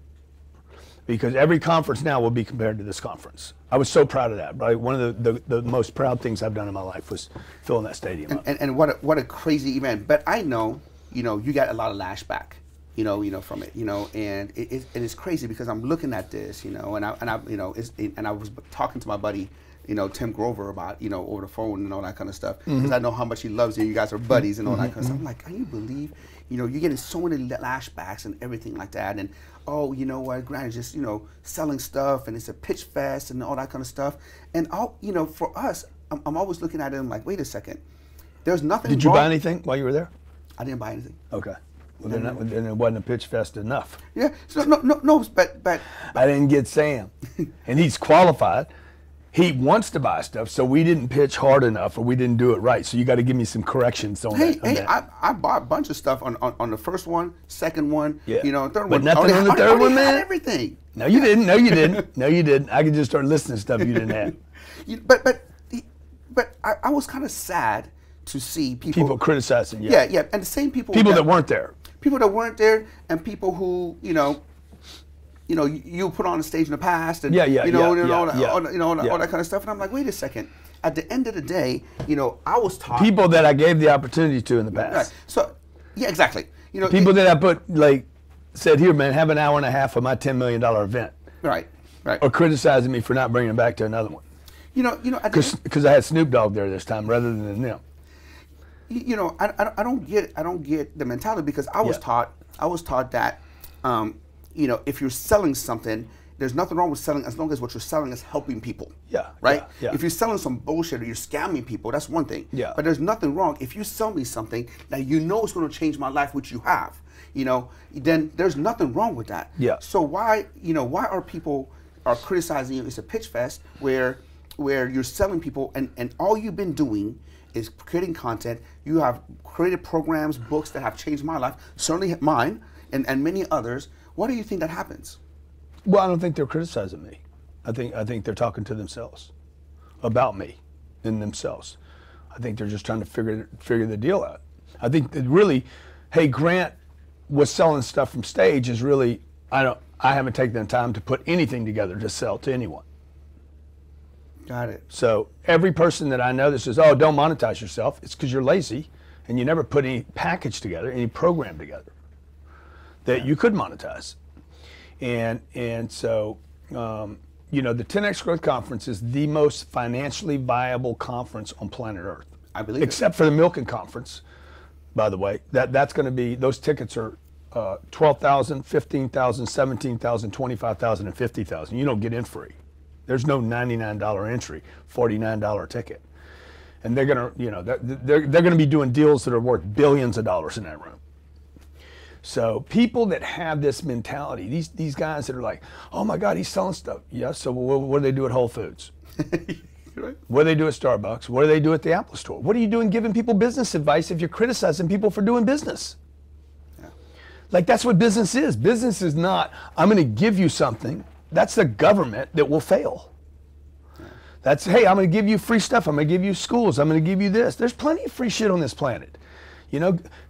C: Because every conference now will be compared to this conference. I was so proud of that. Right, one of the most proud things I've done in my life was filling that stadium up.
B: And what a crazy event. But I know, you know, you got a lot of lashback, you know, from it, you know, and it's crazy because I'm looking at this, you know, and I was talking to my buddy, you know, Tim Grover about, you know, over the phone and all that kind of stuff, because I know how much he loves you. You guys are buddies and all that kind of stuff. I'm like, can you believe, you know, you're getting so many lashbacks and everything like that, and oh, you know what, Grant is just, you know, selling stuff, and it's a pitch fest and all that kind of stuff. And all, you know, for us, I'm always looking at it and I'm like, wait a second, there's nothing wrong.
C: Did you buy anything while you were there?
B: I didn't buy anything.
C: Okay. Well, then it wasn't a pitch fest enough.
B: Yeah. So no, but
C: I didn't get Sam, and he's qualified. He wants to buy stuff, so we didn't pitch hard enough, or we didn't do it right. So you got to give me some corrections on that.
B: I bought a bunch of stuff on the first one, second one,
C: yeah.
B: You know, third
C: but
B: one.
C: Nothing on the third one, man.
B: Everything.
C: No, you didn't. No, you didn't. No, you didn't. I could just start listening to stuff you didn't have.
B: But I was kind of sad to see people
C: criticizing you.
B: Yeah, and the same people
C: that weren't there.
B: People that weren't there, and people who you put on the stage in the past, and all that kind of stuff. And I'm like, wait a second. At the end of the day, you know, I was taught
C: people that I gave the opportunity to in the past.
B: Right. So, yeah, exactly. You know,
C: people that I put said, here, man, have an hour and a half of my $10 million event.
B: Right.
C: Or criticizing me for not bringing it back to another one.
B: You know,
C: because I had Snoop Dogg there this time rather than them.
B: You know, I don't get the mentality, because I was taught that, you know, if you're selling something, there's nothing wrong with selling as long as what you're selling is helping people.
C: Yeah.
B: Right?
C: Yeah.
B: If you're selling some bullshit or you're scamming people, that's one thing.
C: Yeah.
B: But there's nothing wrong if you sell me something that you know is going to change my life, which you have, you know, then there's nothing wrong with that.
C: Yeah.
B: So why are people criticizing you? It's a pitch fest where you're selling people, and all you've been doing is creating content. You have created programs, books that have changed my life, certainly mine, and many others. Why do you think that happens?
C: Well, I don't think they're criticizing me. I think they're talking to themselves about me and themselves. I think they're just trying to figure the deal out. I think that really, hey, Grant was selling stuff from stage is really, I haven't taken the time to put anything together to sell to anyone.
B: Got it.
C: So every person that I know that says, oh, don't monetize yourself, it's because you're lazy and you never put any package together, any program together that you could monetize. And so, you know, the 10X Growth Conference is the most financially viable conference on planet Earth.
B: I believe
C: except for the Milken Conference, by the way. That's going to be, those tickets are $12,000, $15,000, $17,000, $25,000, and $50,000. You don't get in free. There's no $99 entry, $49 ticket. And they're going to, you know, they're going to be doing deals that are worth billions of dollars in that room. So people that have this mentality, these guys that are like, oh my God, he's selling stuff. Yeah, so what do they do at Whole Foods?
B: Right.
C: What do they do at Starbucks? What do they do at the Apple Store? What are you doing giving people business advice if you're criticizing people for doing business?
B: Yeah.
C: Like, that's what business is. Business is not, I'm going to give you something. That's the government that will fail. Yeah. That's, hey, I'm going to give you free stuff. I'm going to give you schools. I'm going to give you this. There's plenty of free shit on this planet.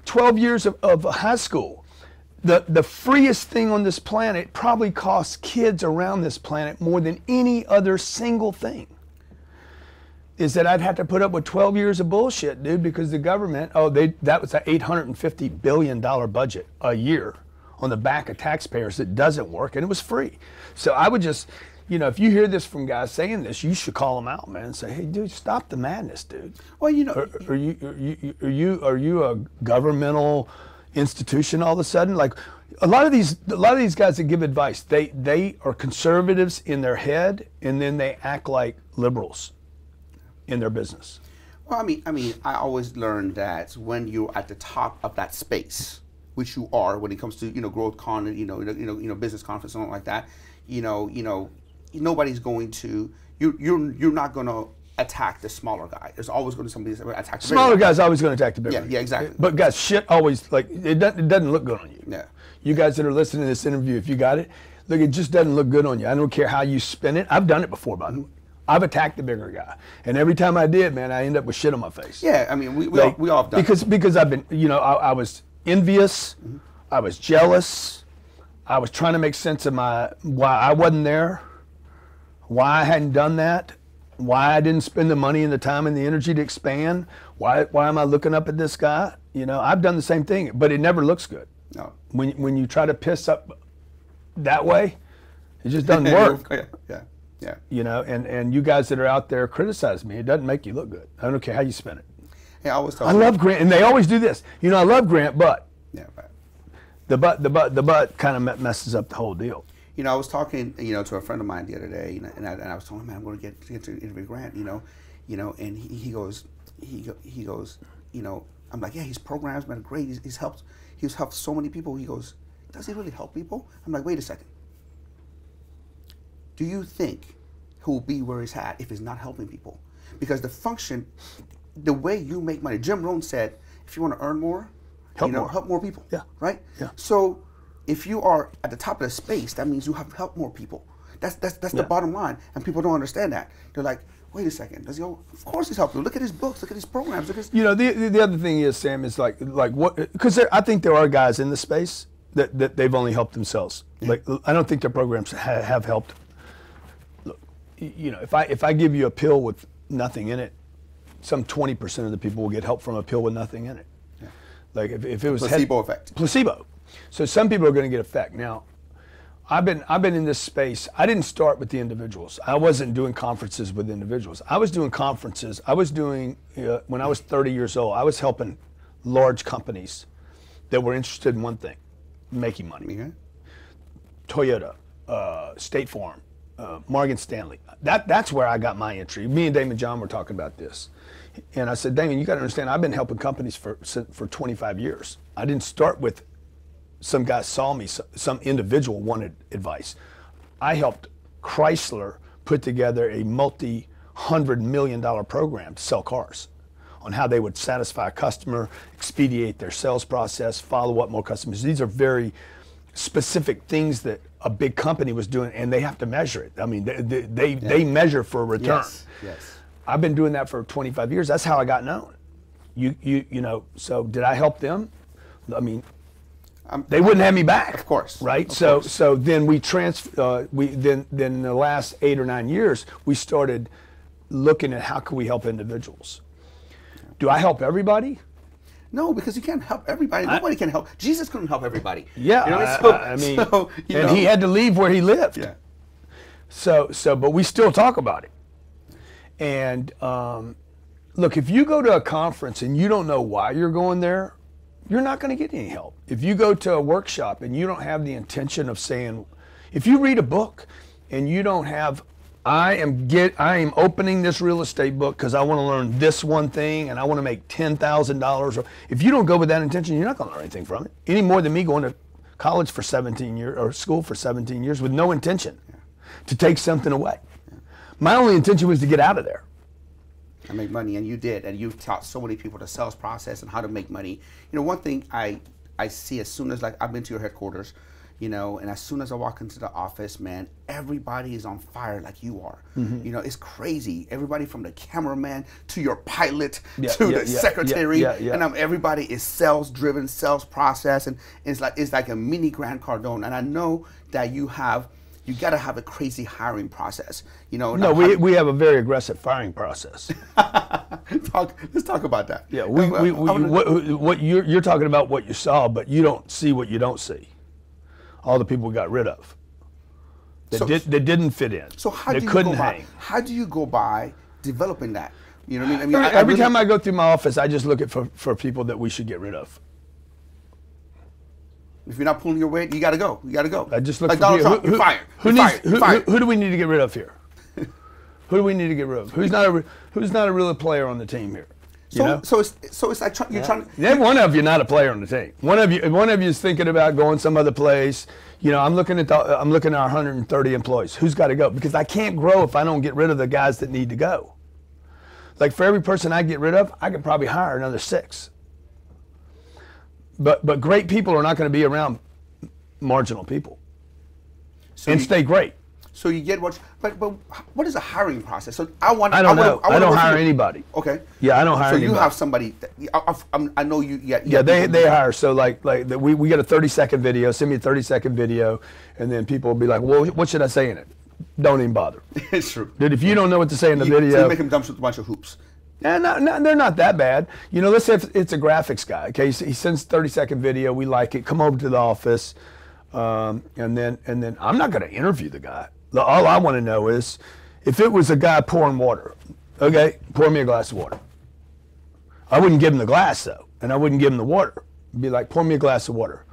C: 12 years of high school. The freest thing on this planet probably costs kids around this planet more than any other single thing. Is that I'd have to put up with 12 years of bullshit, dude, because the government, that was an $850 billion budget a year on the back of taxpayers that doesn't work, and it was free. So I would just, if you hear this from guys saying this, you should call them out, man, and say, hey, dude, stop the madness, dude.
B: Well,
C: Are you a governmental institution all of a sudden? Like, a lot of these guys that give advice, they are conservatives in their head, and then they act like liberals in their business.
B: Well, I always learned that when you're at the top of that space, which you are when it comes to growth con and business conference, something like that, nobody's going to you're not going to attack the smaller guy. There's always going to be somebody that's attack the
C: smaller guy's always going to attack the bigger.
B: Yeah, exactly.
C: But guys, shit always, like, it doesn't look good on you.
B: Yeah.
C: You guys that are listening to this interview, if you got it, look, it just doesn't look good on you. I don't care how you spin it. I've done it before, by the way. I've attacked the bigger guy, and every time I did, man, I end up with shit on my face.
B: Yeah, we all have done it.
C: Because I've been, I was envious, I was jealous, I was trying to make sense of why I wasn't there, why I hadn't done that, why I didn't spend the money and the time and the energy to expand, why am I looking up at this guy? I've done the same thing, but it never looks good.
B: No.
C: When you try to piss up that way, it just doesn't work.
B: Yeah.
C: And you guys that are out there criticizing me, it doesn't make you look good. I don't care how you spin it.
B: Yeah,
C: I love Grant, and they always do this. I love Grant, but
B: yeah, right.
C: the but kind of messes up the whole deal.
B: I was talking, to a friend of mine the other day, and I was telling him, man, I'm going to get to interview Grant, and he goes, I'm like, yeah, his program's been great. He's helped so many people. He goes, does he really help people? I'm like, wait a second. Do you think he'll be where he's at if he's not helping people? Because the way you make money, Jim Rohn said, if you want to earn more, help more people.
C: Yeah.
B: Right?
C: Yeah.
B: So if you are at the top of the space, that means you have helped more people. That's the bottom line, and people don't understand that. They're like, wait a second, does he? Of course he's helping. Look at his books. Look at his programs. Look at his.
C: The other thing is, Sam, is like what? Because I think there are guys in the space that they've only helped themselves. Yeah. Like, I don't think their programs have helped. Look, if I give you a pill with nothing in it, some 20% of the people will get help from a pill with nothing in it. Yeah. Like if it was
B: placebo effect.
C: Placebo. So some people are going to get effect. Now, I've been in this space. I didn't start with the individuals. I wasn't doing conferences with individuals. I was doing conferences. I was doing when I was 30 years old. I was helping large companies that were interested in one thing: making money.
B: Okay.
C: Toyota, State Farm, Morgan Stanley. That's where I got my entry. Me and Damon John were talking about this, and I said, Damon, you got to understand, I've been helping companies for 25 years. I didn't start with some guy saw me, some individual wanted advice. I helped Chrysler put together a multi-$100 million program to sell cars, on how they would satisfy a customer, expedite their sales process, follow up more customers. These are very specific things that a big company was doing, and they have to measure it. I mean, they measure for a return.
B: Yes.
C: I've been doing that for 25 years. That's how I got known. So did I help them? I mean, they wouldn't have me back.
B: Of course.
C: Right?
B: Of course.
C: So then then in the last 8 or 9 years, we started looking at how can we help individuals. Do I help everybody?
B: No, because you can't help everybody. Nobody can help. Jesus couldn't help everybody.
C: Yeah, and he had to leave where he lived.
B: Yeah.
C: But we still talk about it. And look, if you go to a conference and you don't know why you're going there, you're not going to get any help. If you go to a workshop and you don't have the intention of saying, if you read a book and you don't have, I am opening this real estate book because I want to learn this one thing and I want to make $10,000. If you don't go with that intention, you're not going to learn anything from it. Any more than me going to college for 17 years or school for 17 years with no intention to take something away. My only intention was to get out of there.
B: And make money, and you did, and you've taught so many people the sales process and how to make money. You know, one thing I see as soon as, like, I've been to your headquarters, you know, and as soon as I walk into the office, man, everybody is on fire like you are. You know, it's crazy. Everybody from the cameraman to your pilot to the secretary, and everybody is sales driven, sales process, and it's like a mini Grant Cardone. And I know that you got to have a crazy hiring process. You know,
C: no, we have a very aggressive firing process.
B: Let's talk about that.
C: Yeah, what you're talking about, what you saw, but you don't see what you don't see. All the people we got rid of that didn't fit in.
B: So how
C: they
B: do you
C: couldn't
B: go by,
C: hang.
B: how do you go by developing that? You know what I mean?
C: Every time I go through my office, I just look at for people that we should get rid of.
B: If you're not pulling your weight, you got to go. You got to go.
C: I just look
B: like
C: for
B: Donald
C: people.
B: Trump. You're fired.
C: Who do we need to get rid of here? Who do we need to get rid of? Who's not a real player on the team here?
B: So it's like you're trying.
C: Then one of you not a player on the team. One of you is thinking about going some other place. You know, I'm looking at our 130 employees. Who's got to go? Because I can't grow if I don't get rid of the guys that need to go. Like, for every person I get rid of, I can probably hire another 6. But great people are not going to be around marginal people and stay great.
B: So you get but what is a hiring process? So I don't
C: know. I don't hire anybody.
B: Okay.
C: Yeah, I don't hire anybody.
B: So you have somebody. I know you.
C: Yeah, they hire. So we get a 30-second video. Send me a 30-second video, and then people will be like, "Well, what should I say in it?" Don't even bother.
B: It's true.
C: Dude, if you don't know what to say in the video,
B: so you make them dump with a bunch of hoops.
C: Yeah, no, they're not that bad. You know, let's say if it's a graphics guy. Okay, he sends 30-second video. We like it. Come over to the office, and then I'm not going to interview the guy. All I want to know is, if it was a guy pouring water, okay, pour me a glass of water. I wouldn't give him the glass, though, and I wouldn't give him the water. I'd be like, pour me a glass of water.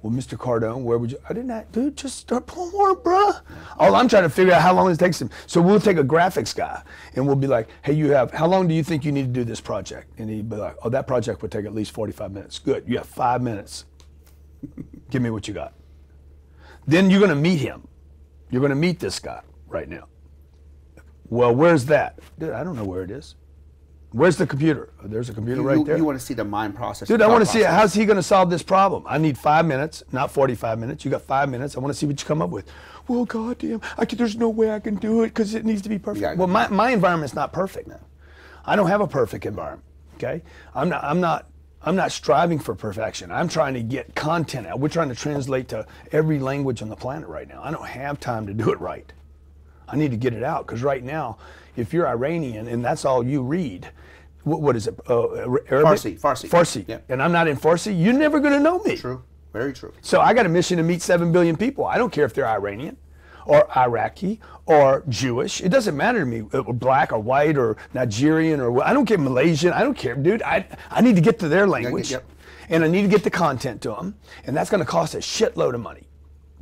C: Well, Mr. Cardone, where would you? I didn't, dude, just start pouring water, bruh. All I'm trying to figure out how long it takes him. So we'll take a graphics guy, and we'll be like, hey, how long do you think you need to do this project? And he'd be like, oh, that project would take at least 45 minutes. Good, you have 5 minutes. Give me what you got. Then you're going to meet him. You're going to meet this guy right now. Well, where's that? Dude, I don't know where it is. Where's the computer? Oh, there's a computer right there.
B: You want to see the mind process.
C: Dude, I want to see how's he going to solve this problem. I need 5 minutes, not 45 minutes. You got 5 minutes. I want to see what you come up with. Well, goddamn, there's no way I can do it because it needs to be perfect. Yeah, well, my environment's not perfect. No. I don't have a perfect environment. Okay, I'm not striving for perfection. I'm trying to get content out. We're trying to translate to every language on the planet right now. I don't have time to do it right. I need to get it out, because right now, if you're Iranian and that's all you read, what is it? Arabic? Farsi.
B: Yeah.
C: And I'm not in Farsi, you're never going to know me.
B: True. Very true.
C: So I got a mission to meet 7 billion people. I don't care if they're Iranian or Iraqi or Jewish. It doesn't matter to me, black or white or Nigerian or I don't care, Malaysian. I don't care, dude. I need to get to their language, and I need to get the content to them, and that's going to cost a shitload of money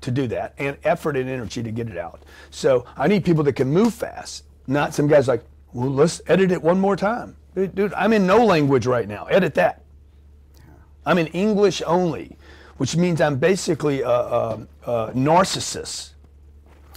C: to do that, and effort and energy to get it out. So I need people that can move fast, not some guys like, well, let's edit it one more time. Dude, I'm in no language right now. Edit that. I'm in English only, which means I'm basically a narcissist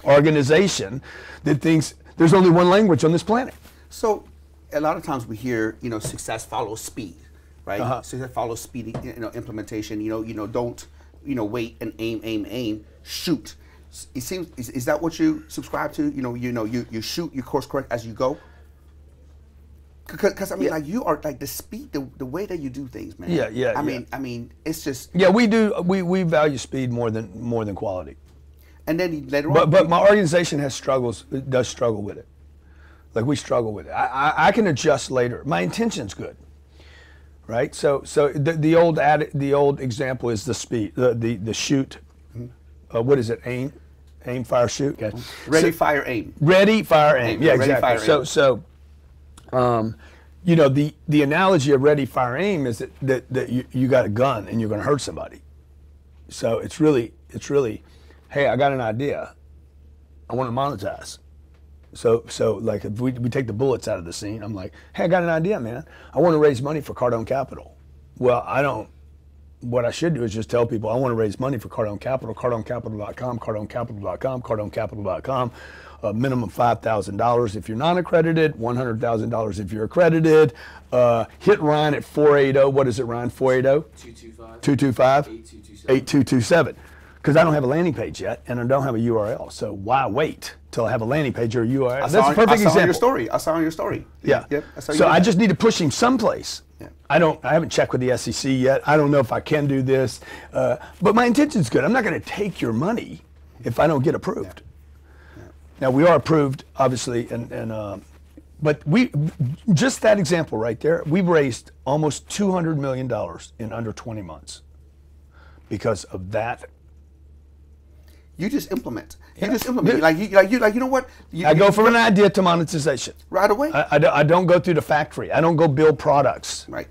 C: organization that thinks there's only one language on this planet.
B: So a lot of times we hear, success follows speed, right? Success follows speed, implementation, don't, wait and aim, shoot. It seems, is that what you subscribe to? You shoot, you course correct as you go? Because like you are like the speed, the way that you do things, man.
C: Yeah.
B: I mean, it's just.
C: Yeah, we do. We value speed more than quality.
B: And then later on.
C: But my organization does struggle with it. Like, we struggle with it. I can adjust later. My intention's good, right? So the old example is the speed, the shoot. What is it? Aim, fire, shoot. Okay.
B: Ready, fire, aim.
C: Ready, fire, aim. Yeah,
B: ready,
C: exactly.
B: Fire,
C: so. The analogy of ready, fire, aim is that you got a gun and you're going to hurt somebody. So it's really, hey, I got an idea. I want to monetize. So like if we take the bullets out of the scene, I'm like, hey, I got an idea, man. I want to raise money for Cardone Capital. Well, I don't what I should do is just tell people I want to raise money for Cardone Capital, cardonecapital.com, cardonecapital.com, cardonecapital.com. Minimum $5,000 if you're non-accredited, $100,000 if you're accredited. Hit Ryan at 480. What is it, Ryan? 480? 225? 8227. Because I don't have a landing page yet, and I don't have a URL. So why wait till I have a landing page or a URL? That's a perfect example.
B: I saw on your story.
C: Yeah.
B: Yep.
C: So I just need to push him someplace.
B: Yeah.
C: I haven't checked with the SEC yet. I don't know if I can do this, but my intention's good. I'm not going to take your money if I don't get approved.
B: Yeah.
C: Now we are approved, obviously, but just that example right there, we've raised almost $200 million in under 20 months because of that.
B: You just implement. You just implement. Like you know what?
C: I go from an idea to monetization.
B: Right away.
C: I don't go through the factory. I don't go build products.
B: Right.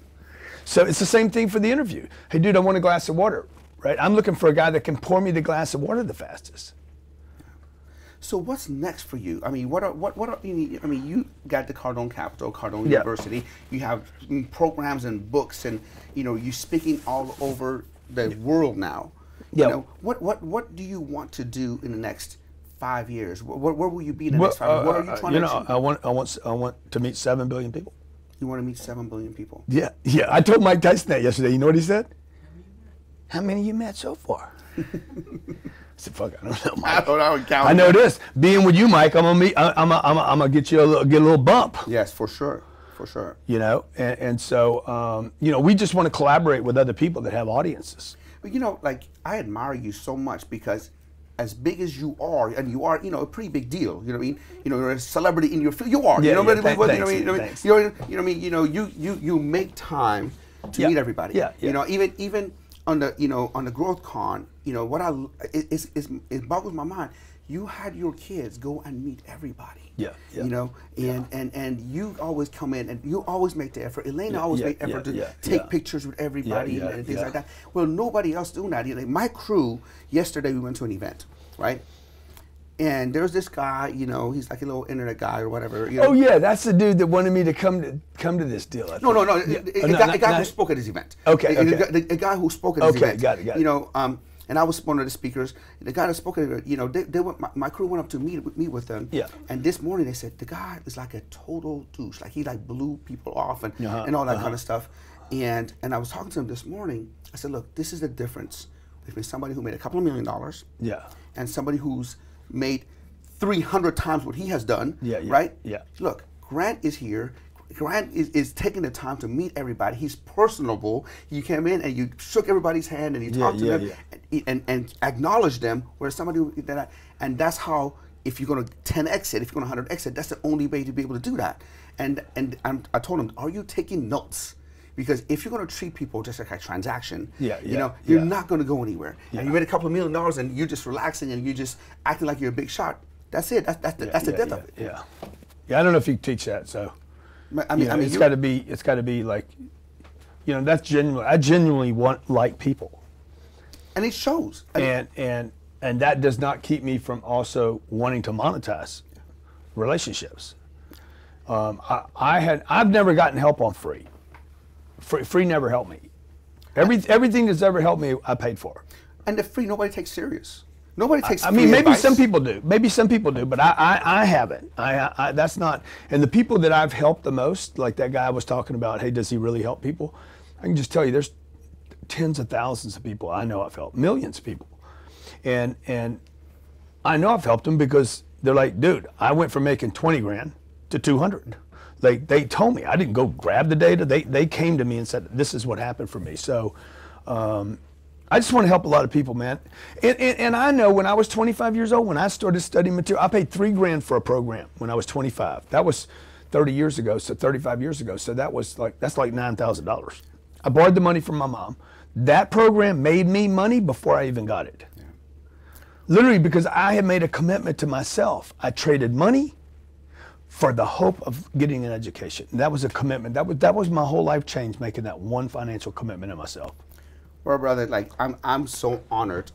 C: So it's the same thing for the interview. Hey, dude, I want a glass of water. Right. I'm looking for a guy that can pour me the glass of water the fastest.
B: So what's next for you? I mean, you got the Cardone Capital, Cardone University. You have programs and books, and you're speaking all over the world now.
C: Yeah.
B: What do you want to do in the next 5 years? Where will you be in the next 5 years? What are you trying to achieve?
C: I want to meet 7 billion people.
B: You want to meet 7 billion people?
C: Yeah. I told Mike Tyson that yesterday. You know what he said? How many you met so far? I said, "Fuck, I don't know, Mike. I know this. Being with you, Mike, I'm gonna get you a little bump."
B: Yes, for sure.
C: And so we just want to collaborate with other people that have audiences.
B: But I admire you so much because as big as you are, and you are, a pretty big deal. You know what I mean? You're a celebrity in your field. You are. You make time to meet everybody. Even on the Growth Con, it boggles my mind. You had your kids go and meet everybody. And you always come in and you always make the effort. Elena always make effort to take pictures with everybody and things like that. Well, nobody else doing that. My crew, yesterday we went to an event, right? And there's this guy, he's like a little internet guy or whatever.
C: Oh yeah, that's the dude that wanted me to come to this deal.
B: No. A guy who spoke at his event.
C: Okay.
B: A guy who spoke at his event.
C: Got it.
B: And I was one of the speakers. The guy that spoke, my crew went up to meet with them.
C: Yeah.
B: And this morning they said the guy is like a total douche. Like he blew people off and all that kind of stuff. And I was talking to him this morning. I said, look, this is the difference between somebody who made a couple of $1 million. And somebody who's made 300 times what he has done. Right. Look, Grant is here. Grant is taking the time to meet everybody. He's personable. You came in and you shook everybody's hand and you talked to them and acknowledged them. Whereas somebody and that's how, if you're going to 10x it, if you're going to 100x it, that's the only way to be able to do that. And I told him, are you taking notes? Because if you're going to treat people just like a transaction, you're not going to go anywhere. And you made a couple of $1 million and you're just relaxing and you're just acting like you're a big shot. That's it. That's the death of it.
C: I don't know if you can teach that. So. It's got to be like, that's genuine. I genuinely like people,
B: and it shows.
C: And that does not keep me from also wanting to monetize relationships. I've never gotten help on free. Free never helped me. Everything that's ever helped me, I paid for.
B: And the free nobody takes serious. Nobody takes.
C: Maybe
B: advice.
C: some people do. But I haven't. That's not. And the people that I've helped the most, like that guy I was talking about. Hey, does he really help people? I can just tell you, there's tens of thousands of people I know I've helped, millions of people, and I know I've helped them because they're like, dude, I went from making 20 grand to 200. Like they told me, I didn't go grab the data. They came to me and said, this is what happened for me. So. I just want to help a lot of people, man. And I know when I was 25 years old, when I started studying material, I paid $3 grand for a program when I was 25. That was 30 years ago, so 35 years ago. So that's like $9,000. I borrowed the money from my mom. That program made me money before I even got it. Literally because I had made a commitment to myself. I traded money for the hope of getting an education. And that was a commitment. That was my whole life change, making that one financial commitment in myself.
B: Well, brother, I'm so honored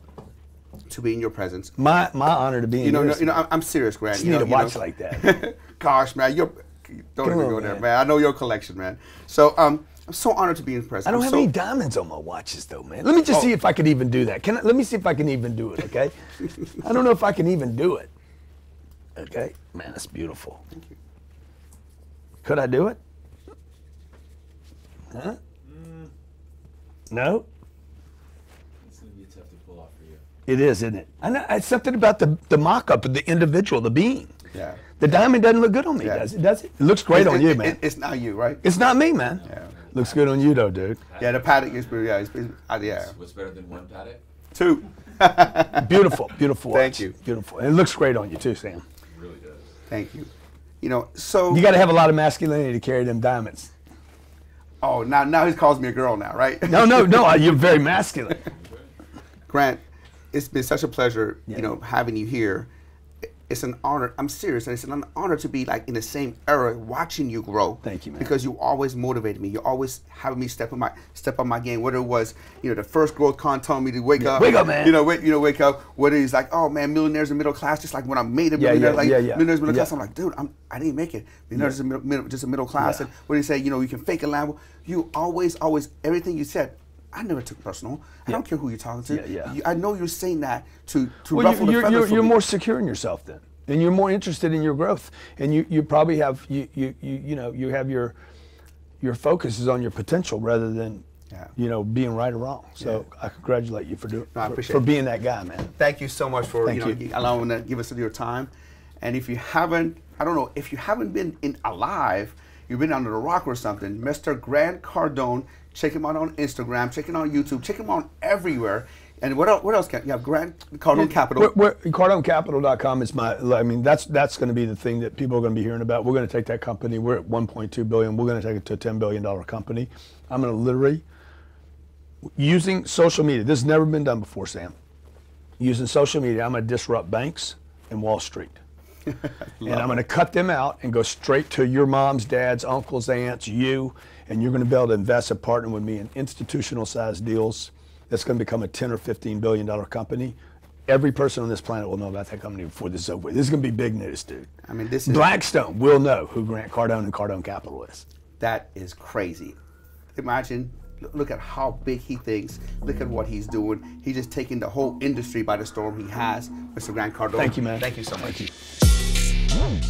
B: to be in your presence.
C: My honor to be in yours.
B: I'm serious, Grant.
C: You need to watch like that.
B: Gosh, man, don't even go there, man. I know your collection, man. So, I'm so honored to be in press.
C: I don't
B: I'm
C: have
B: so,
C: any diamonds on my watches though, man. Let me just see if I can even do that. Let me see if I can even do it, okay? I don't know if I can even do it. Okay? Man, that's beautiful.
B: Thank you.
C: Could I do it? Huh? No?
E: It's going to be tough to pull off for you.
C: It is, isn't it? I know, it's something about the mock-up of the individual, the being.
B: Yeah.
C: The diamond doesn't look good on me, does it? Does it? It looks great on you, man.
B: It's not you, right?
C: It's not me, man.
B: Yeah.
C: Looks good on you, though, dude.
B: Yeah, the paddock is pretty. Yeah, yeah.
E: What's better than one paddock?
B: 2.
C: Beautiful, beautiful.
B: Thank
C: watch.
B: you.
C: Beautiful. And it looks great on you, too, Sam.
E: It really does.
B: Thank you. You know, so
C: You got to have a lot of masculinity to carry them diamonds.
B: oh, now he calls me a girl now, right?
C: No, you're very masculine.
B: Grant, it's been such a pleasure,
C: Yeah.
B: you know, having you here. It's an honor. I'm serious, and it's an honor to be like in the same era, watching you grow.
C: Thank you, man.
B: Because you always motivated me. You always having me step up my game. Whether it was, you know, the first growth con told me to wake up.
C: Wake up, man.
B: Wake up. Whether he's like, oh man, millionaires and middle class. Just like when I made a
C: Yeah,
B: millionaire,
C: yeah,
B: like
C: yeah, yeah.
B: millionaires middle class.
C: Yeah.
B: I'm like, dude, I didn't make it. Millionaires is just a middle class.
C: Yeah.
B: And what do you say? You know, you can fake a Lambo. You always, everything you said. I never took personal. I don't care who you're talking to.
C: Yeah.
B: I know you're saying that to
C: Well,
B: ruffle the feathers for
C: you're
B: me.
C: more secure in yourself then, and you're more interested in your growth, and you probably have you have your focus is on your potential rather than being right or wrong. So I congratulate you for doing
B: I appreciate
C: for
B: it.
C: being that guy, man.
B: Thank you so much for
C: Thank you.
B: allowing to give us your time. And if you haven't, I don't know, if you haven't been alive, you've been under a rock or something, Mr. Grant Cardone, check him out on Instagram, check him out on YouTube, check him out everywhere. And what else can you have? Grant Cardone Capital.
C: CardoneCapital.com is that's going to be the thing that people are going to be hearing about. We're going to take that company. We're at 1.2 billion. We're going to take it to a $10 billion company. I'm going to literally, using social media, this has never been done before, Sam. Using social media, I'm going to disrupt banks and Wall Street. And I'm going to cut them out and go straight to your moms, dads, uncles, aunts, you, and you're going to be able to invest and partner with me in institutional sized deals. That's going to become a $10 or $15 billion company. Every person on this planet will know about that company before this is over with. This is going to be big news, dude.
B: I mean, this is
C: Blackstone will know who Grant Cardone and Cardone Capital is.
B: That is crazy. Imagine, look at how big he thinks. Look at what he's doing. He's just taking the whole industry by the storm. He has, Mr. Grant Cardone.
C: Thank you, man.
B: Thank you so much.
C: Thank you.